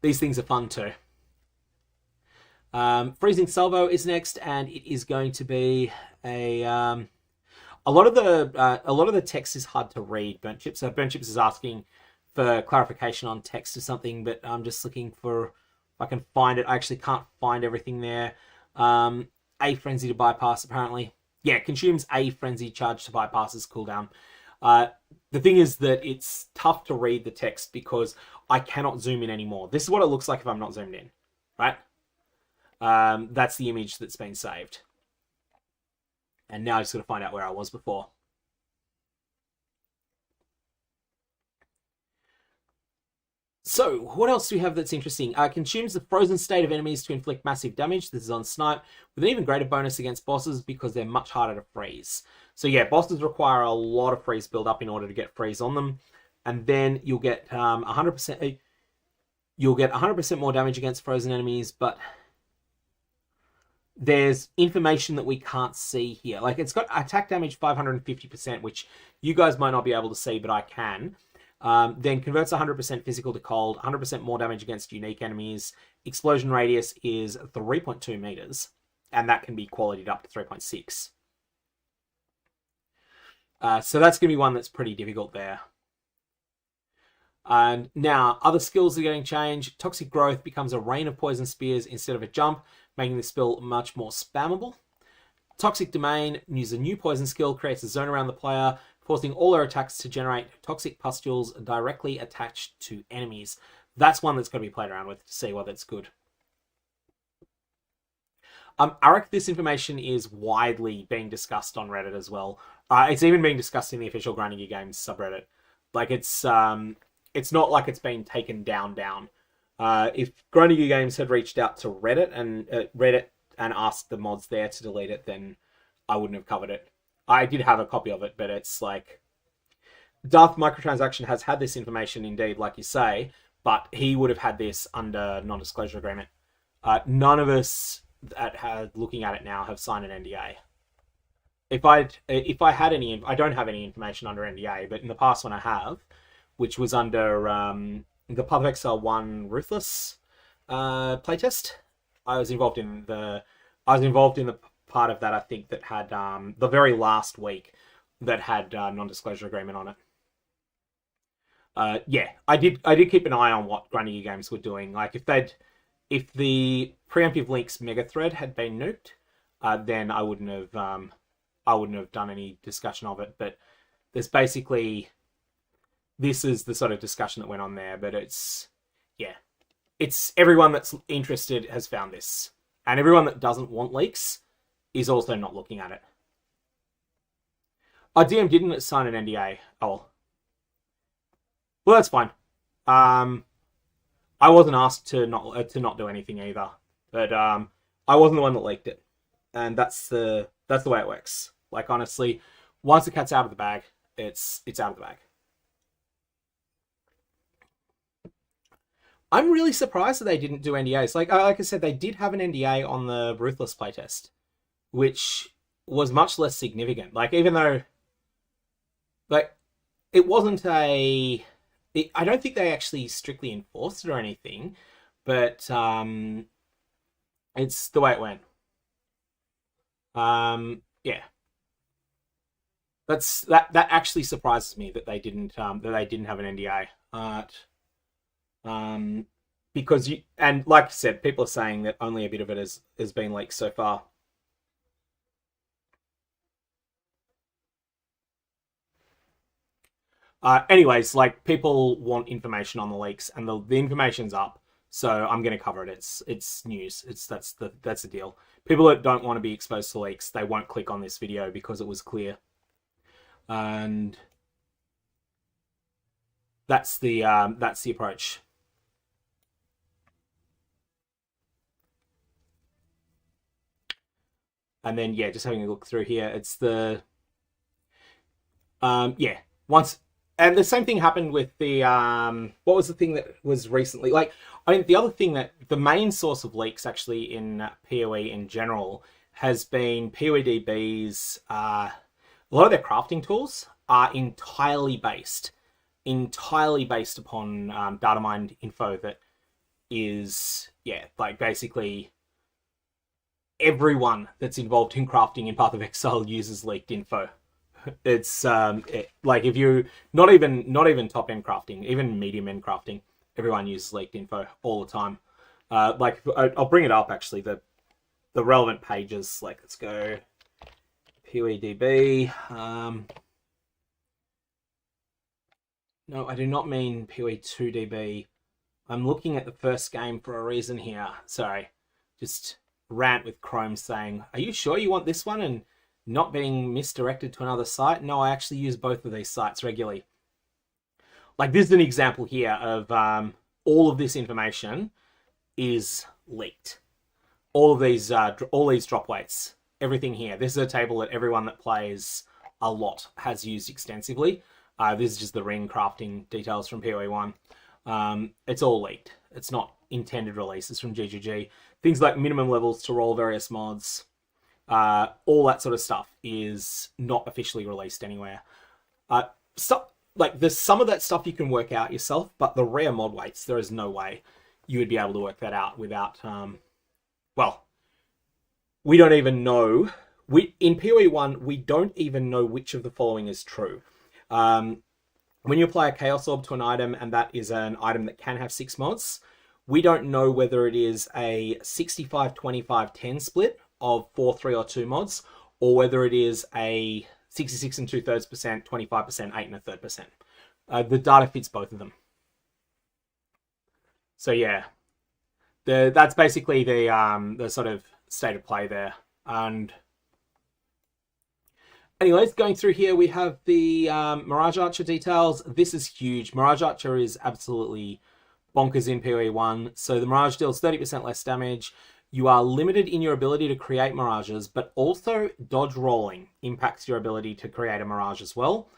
Speaker 1: these things are fun too. Freezing Salvo is next, and it is going to be a lot of the text is hard to read. Burnt Chips is asking for clarification on text or something, but I'm just looking for if I can find it. I actually can't find everything there. A frenzy to bypass, apparently. Yeah, consumes a frenzy charge to bypass its cooldown. The thing is that it's tough to read the text because I cannot zoom in anymore. This is what it looks like if I'm not zoomed in, right? That's the image that's been saved. And now I just got to find out where I was before. So, what else do we have that's interesting? Consumes the frozen state of enemies to inflict massive damage. This is on Snipe, with an even greater bonus against bosses because they're much harder to freeze. So yeah, bosses require a lot of freeze build up in order to get freeze on them. And then you'll get 100%... You'll get 100% more damage against frozen enemies, but there's information that we can't see here. Like, it's got attack damage 550%, which you guys might not be able to see, but I can. Then converts 100% physical to cold, 100% more damage against unique enemies. Explosion radius is 3.2 meters, and that can be qualityed up to 3.6. So that's going to be one that's pretty difficult there. And now, other skills are getting changed. Toxic Growth becomes a rain of poison spears instead of a jump, making the spell much more spammable. Toxic Domain uses a new poison skill, creates a zone around the player, forcing all their attacks to generate toxic pustules directly attached to enemies. That's one that's got to be played around with to see whether it's good. Arik, this information is widely being discussed on Reddit as well. It's even being discussed in the official Grinding Gear Games subreddit. Like, it's not like it's been taken down. If Grinding Games had reached out to Reddit and asked the mods there to delete it, then I wouldn't have covered it. I did have a copy of it, but it's like Darth Microtransaction has had this information indeed, like you say, but he would have had this under non-disclosure agreement. None of us that had looking at it now have signed an NDA. If I had any, I don't have any information under NDA, but in the past when I have, which was under the Path of Exile 1 Ruthless playtest, I was involved in the part of that, I think, that had the very last week that had non-disclosure agreement on it. Yeah, I did keep an eye on what Grinding Games were doing. Like if the preemptive links mega thread had been nuked, then I wouldn't have done any discussion of it. But there's basically, this is the sort of discussion that went on there. But it's everyone that's interested has found this, and everyone that doesn't want leaks is also not looking at it. Our DM didn't sign an NDA. Oh, well, that's fine. I wasn't asked to not do anything either, but I wasn't the one that leaked it, and that's the way it works. Like, honestly, once the cat's out of the bag, it's out of the bag. I'm really surprised that they didn't do NDAs. Like I said, they did have an NDA on the Ruthless playtest, which was much less significant. Like, even though, like, it wasn't I don't think they actually strictly enforced it or anything, but it's the way it went. Yeah, that actually surprises me that they didn't have an NDA. Because and like I said, people are saying that only a bit of it has been leaked so far. Anyways, like, people want information on the leaks, and the information's up, so I'm going to cover it. It's news. That's the deal. People that don't want to be exposed to leaks, they won't click on this video because it was clear, and that's the approach. And then, yeah, just having a look through here, it's the yeah, once. And the same thing happened with the what was the thing that was recently, like, I mean, the other thing, that the main source of leaks actually in PoE in general has been PoEDB's a lot of their crafting tools are entirely based upon data mined info that is, yeah, like, basically everyone that's involved in crafting in Path of Exile uses leaked info. It's like, if you not even top end crafting, even medium end crafting, everyone uses leaked info all the time. Like, I'll bring it up actually, the relevant pages. Like, let's go PoEDB. No, I do not mean PoE2DB. I'm looking at the first game for a reason here. Sorry, just rant with Chrome saying, "Are you sure you want this one?" and not being misdirected to another site. No, I actually use both of these sites regularly. Like, this is an example here of all of this information is leaked. All of these drop weights, everything here. This is a table that everyone that plays a lot has used extensively. This is just the ring crafting details from PoE1. It's all leaked. It's not intended releases from GGG. Things like minimum levels to roll various mods, all that sort of stuff is not officially released anywhere. Like, there's some of that stuff you can work out yourself, but the rare mod weights, there is no way you would be able to work that out without, well, we don't even know. In PoE1, we don't even know which of the following is true. When you apply a Chaos Orb to an item, and that is an item that can have 6 mods, we don't know whether it is a 65-25-10 split of 4, 3, or 2 mods, or whether it is a 66 2/3%, 25%, 8 1/3%. The data fits both of them. So yeah, that's basically the sort of state of play there. And anyways, going through here, we have the Mirage Archer details. This is huge. Mirage Archer is absolutely bonkers in POE1. So the Mirage deals 30% less damage. You are limited in your ability to create mirages, but also dodge rolling impacts your ability to create a mirage as well.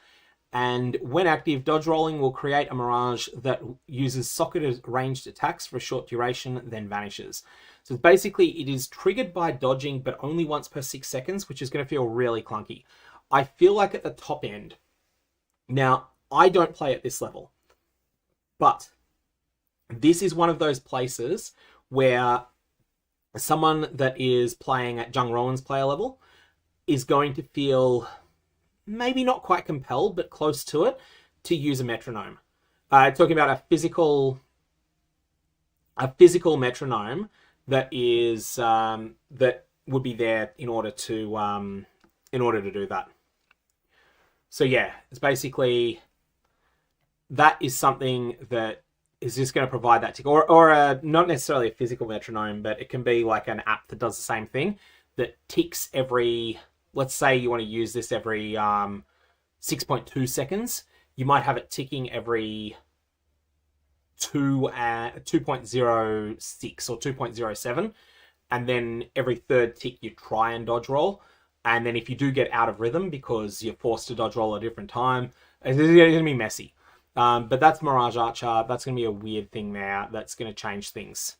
Speaker 1: And when active, dodge rolling will create a mirage that uses socketed ranged attacks for a short duration, then vanishes. So basically, it is triggered by dodging, but only once per 6 seconds, which is going to feel really clunky. I feel like at the top end, now, I don't play at this level, but this is one of those places where someone that is playing at Jung Rowan's player level is going to feel maybe not quite compelled, but close to it, to use a metronome. Talking about a physical metronome that is that would be there in order to do that. So yeah, it's basically that is something that is just going to provide that tick, or not necessarily a physical metronome, but it can be like an app that does the same thing, that ticks every, let's say you want to use this every 6.2 seconds. You might have it ticking every 2.06 or 2.07, and then every third tick you try and dodge roll. And then if you do get out of rhythm because you're forced to dodge roll at a different time, it's going to be messy. But that's Mirage Archer. That's going to be a weird thing there. That's going to change things.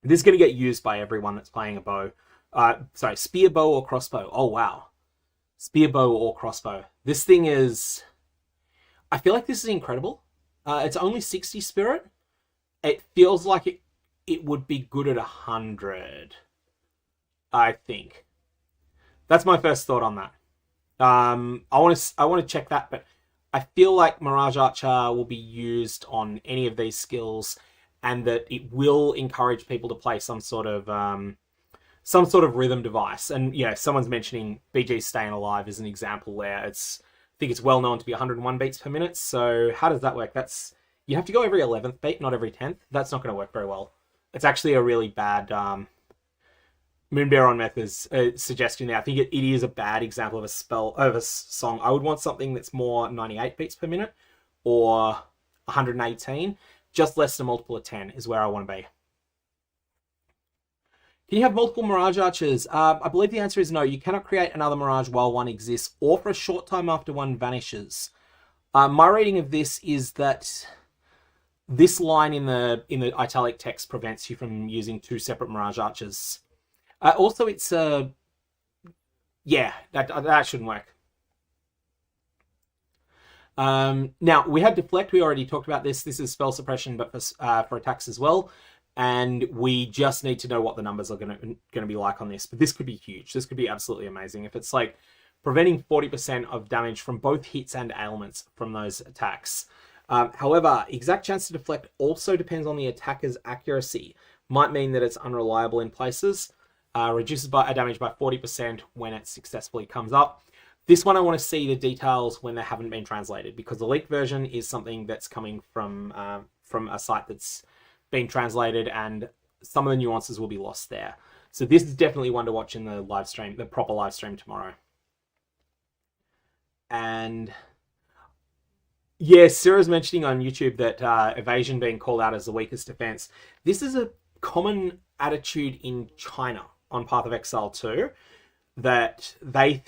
Speaker 1: This is going to get used by everyone that's playing a bow. Spear bow or crossbow. Oh, wow. Spear bow or crossbow. This thing is... I feel like this is incredible. It's only 60 spirit. It feels like it would be good at 100. I think. That's my first thought on that. I want to check that, but I feel like Mirage Archer will be used on any of these skills, and that it will encourage people to play some sort of rhythm device. And yeah, someone's mentioning BG Staying Alive as an example where I think it's well known to be 101 beats per minute. So how does that work? You have to go every 11th beat, not every 10th. That's not going to work very well. It's actually a really bad... Moonbear on Meth is suggesting that. I think it is a bad example of a song. I would want something that's more 98 beats per minute or 118. Just less than a multiple of 10 is where I want to be. Can you have multiple Mirage Archers? I believe the answer is no. You cannot create another Mirage while one exists or for a short time after one vanishes. My reading of this is that this line in the italic text prevents you from using two separate Mirage Archers. Also, it's yeah, that shouldn't work. Now we have deflect. We already talked about this. This is spell suppression, but for attacks as well. And we just need to know what the numbers are going to be like on this. But this could be huge. This could be absolutely amazing if it's like preventing 40% of damage from both hits and ailments from those attacks. However, exact chance to deflect also depends on the attacker's accuracy. Might mean that it's unreliable in places. Reduces damage by 40% when it successfully comes up. This one I want to see the details when they haven't been translated, because the leaked version is something that's coming from a site that's been translated, and some of the nuances will be lost there. So this is definitely one to watch in the live stream, the proper live stream tomorrow. And yeah, Sarah's mentioning on YouTube that evasion being called out as the weakest defense. This is a common attitude in China on Path of Exile 2, that they've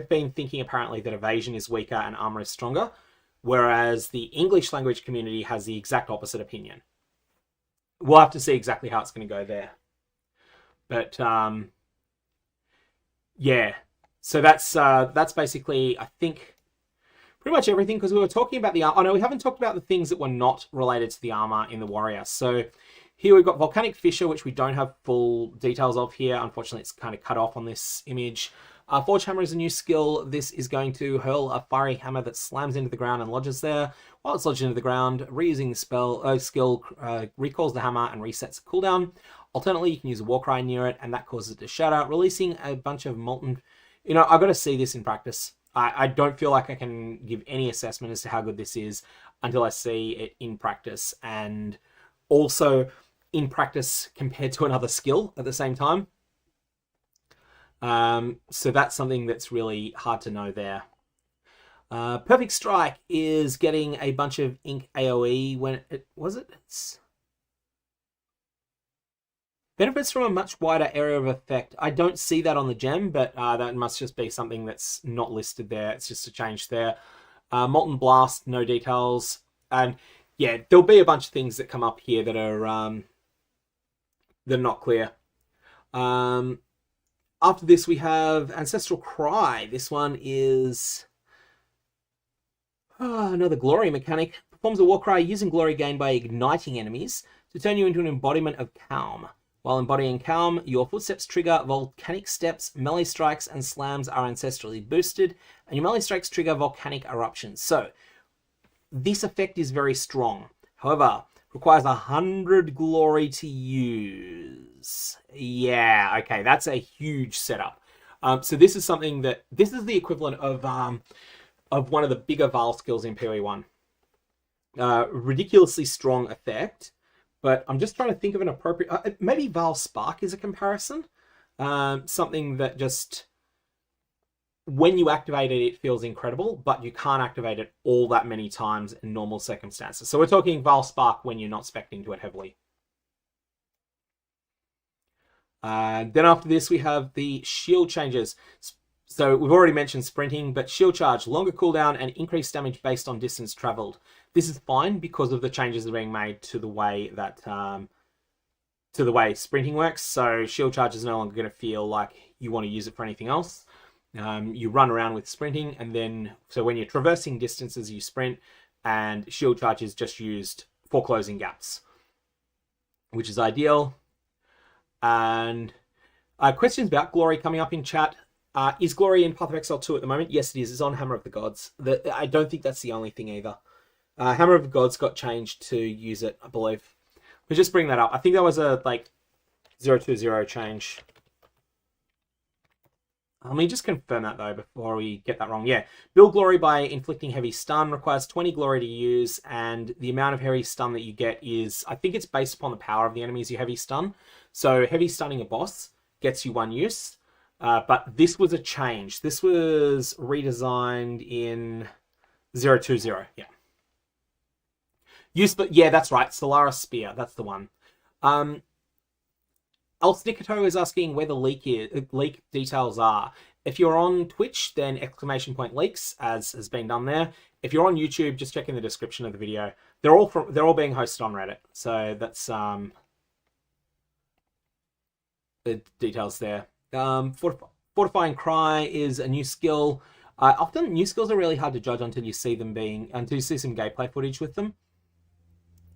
Speaker 1: been thinking apparently that evasion is weaker and armor is stronger, whereas the English language community has the exact opposite opinion. We'll have to see exactly how it's going to go there. But yeah, so that's basically, I think, pretty much everything, because we were talking about the... Oh no, we haven't talked about the things that were not related to the armor in the warrior. So here we've got Volcanic Fissure, which we don't have full details of here. Unfortunately, it's kind of cut off on this image. Forge Hammer is a new skill. This is going to hurl a fiery hammer that slams into the ground and lodges there. While it's lodged into the ground, reusing the skill recalls the hammer and resets the cooldown. Alternately, you can use a Warcry near it, and that causes it to shatter, releasing a bunch of molten... You know, I've got to see this in practice. I don't feel like I can give any assessment as to how good this is until I see it in practice, and also in practice compared to another skill at the same time. So that's something that's really hard to know there. Perfect Strike is getting a bunch of ink AoE when it's benefits from a much wider area of effect. I don't see that on the gem, but that must just be something that's not listed there. It's just a change there. Molten Blast, no details. And yeah, there'll be a bunch of things that come up here that are they're not clear. After this, we have Ancestral Cry. This one is another glory mechanic. Performs a war cry using glory gained by igniting enemies to turn you into an embodiment of calm. While embodying calm, your footsteps trigger volcanic steps, melee strikes, and slams are ancestrally boosted, and your melee strikes trigger volcanic eruptions. So, this effect is very strong. However, requires 100 glory to use. Yeah, okay, that's a huge setup. So this is something that, this is the equivalent of one of the bigger Vaal skills in POE1. Ridiculously strong effect, but I'm just trying to think of an appropriate... maybe Vaal Spark is a comparison. Something that just... when you activate it, it feels incredible, but you can't activate it all that many times in normal circumstances. So we're talking Vaal Spark when you're not spec'd into it heavily. Then after this, we have the shield changes. So we've already mentioned sprinting, but shield charge, longer cooldown, and increased damage based on distance traveled. This is fine because of the changes that are being made to the way that sprinting works. So shield charge is no longer going to feel like you want to use it for anything else. You run around with sprinting, and then so when you're traversing distances, you sprint, and shield charge is just used for closing gaps, which is ideal. And questions about glory coming up in chat. Is glory in Path of Exile 2 at the moment? Yes, it is. It's on Hammer of the Gods. I don't think that's the only thing either. Hammer of the Gods got changed to use it, I believe. We'll just bring that up. I think that was a 020 change. Let me just confirm that though before we get that wrong. Yeah, build glory by inflicting heavy stun, requires 20 glory to use, and the amount of heavy stun that you get is, I think it's based upon the power of the enemies you heavy stun. So heavy stunning a boss gets you 1 use, but this was a change. This was redesigned in 020. Yeah. Use, but yeah, that's right. Solaris Spear, that's the one. Elsnikato is asking where the leak details are. If you're on Twitch, then ! leaks, as has been done there. If you're on YouTube, just check in the description of the video. They're all being hosted on Reddit, so that's the details there. Fortifying Cry is a new skill. Often new skills are really hard to judge until you see some gameplay footage with them.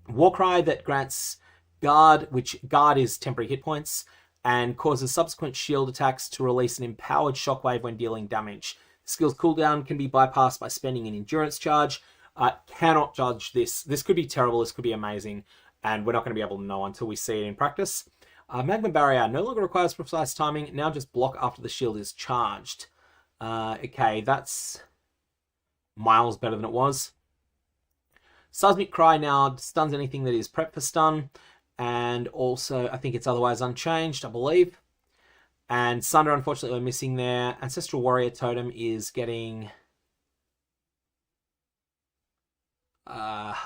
Speaker 1: Warcry that grants Guard, which Guard is temporary hit points, and causes subsequent shield attacks to release an empowered shockwave when dealing damage. The skill's cooldown can be bypassed by spending an endurance charge. Cannot judge this. This could be terrible, this could be amazing, and we're not going to be able to know until we see it in practice. Magma Barrier no longer requires precise timing, now just block after the shield is charged. Okay, that's miles better than it was. Seismic Cry now stuns anything that is prepped for stun, and also I think it's otherwise unchanged, I believe. And Sunder, unfortunately, we're missing there. Ancestral Warrior Totem is getting... can't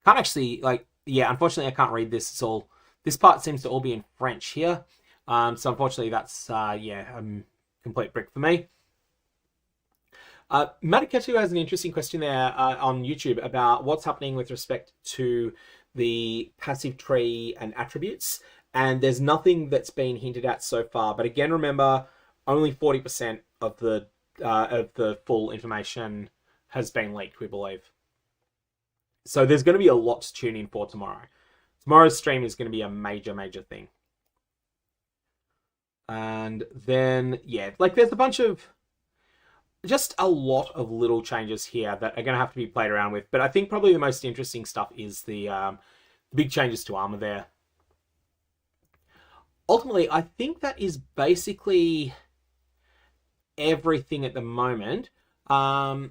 Speaker 1: actually, yeah, unfortunately I can't read this. It's all... This part seems to all be in French here. So unfortunately that's, yeah, complete brick for me. Matiketu has an interesting question there on YouTube about what's happening with respect to the passive tree and attributes. And there's nothing that's been hinted at so far. But again, remember, only 40% of the full information has been leaked, we believe. So there's going to be a lot to tune in for tomorrow. Tomorrow's stream is going to be a major, major thing. And then, yeah, there's a bunch of... just a lot of little changes here that are going to have to be played around with. But I think probably the most interesting stuff is the big changes to armor there. Ultimately, I think that is basically everything at the moment. I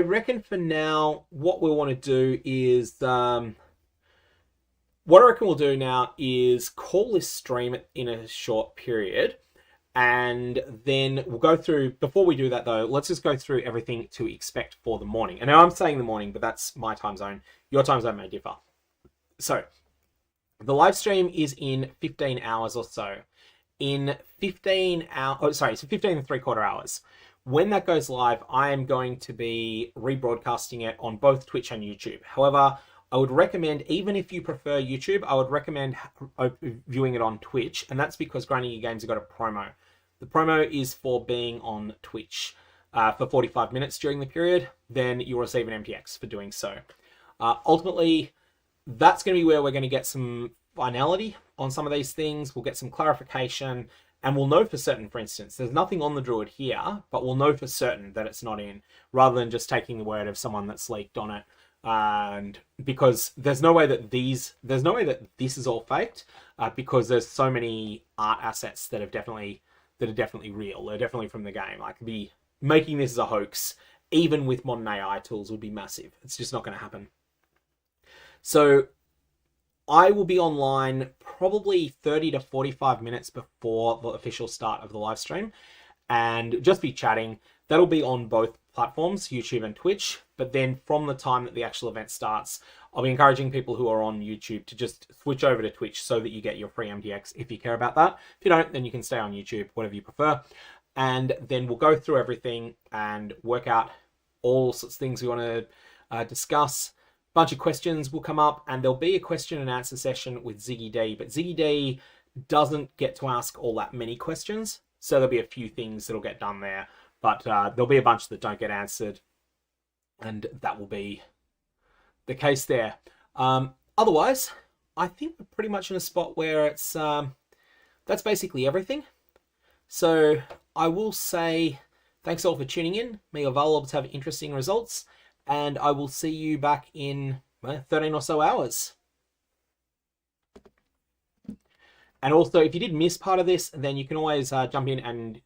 Speaker 1: reckon for now, what we'll want to do is... what I reckon we'll do now is call this stream in a short period. And then we'll go through, before we do that though, let's just go through everything to expect for the morning. And now I'm saying the morning, but that's my time zone. Your time zone may differ. So the live stream is in 15 hours or so. In 15 hours, oh, sorry, so 15 and 3/4 hours. When that goes live, I am going to be rebroadcasting it on both Twitch and YouTube. However, I would recommend, even if you prefer YouTube, I would recommend viewing it on Twitch. And that's because Grinding Your Games have got a promo. The promo is for being on Twitch for 45 minutes during the period. Then you'll receive an MTX for doing so. Ultimately, that's going to be where we're going to get some finality on some of these things. We'll get some clarification. And we'll know for certain, for instance, there's nothing on the Druid here, but we'll know for certain that it's not in, rather than just taking the word of someone that's leaked on it. And because there's no way that this is all faked, because there's so many art assets that are definitely real. They're definitely from the game. I could be making this as a hoax, even with modern AI tools, would be massive. It's just not going to happen. So I will be online probably 30 to 45 minutes before the official start of the live stream, and just be chatting. That'll be on both platforms, YouTube and Twitch. But then from the time that the actual event starts, I'll be encouraging people who are on YouTube to just switch over to Twitch so that you get your free MTX if you care about that. If you don't, then you can stay on YouTube, whatever you prefer. And then we'll go through everything and work out all sorts of things we want to discuss. Bunch of questions will come up, and there'll be a question and answer session with Ziggy D, but Ziggy D doesn't get to ask all that many questions, so there'll be a few things that'll get done there, but there'll be a bunch that don't get answered, and that will be the case there. Otherwise, I think we're pretty much in a spot where it's that's basically everything. So I will say thanks all for tuning in. May your Valobs have interesting results, and I will see you back in 13 or so hours. And also, if you did miss part of this, then you can always jump in and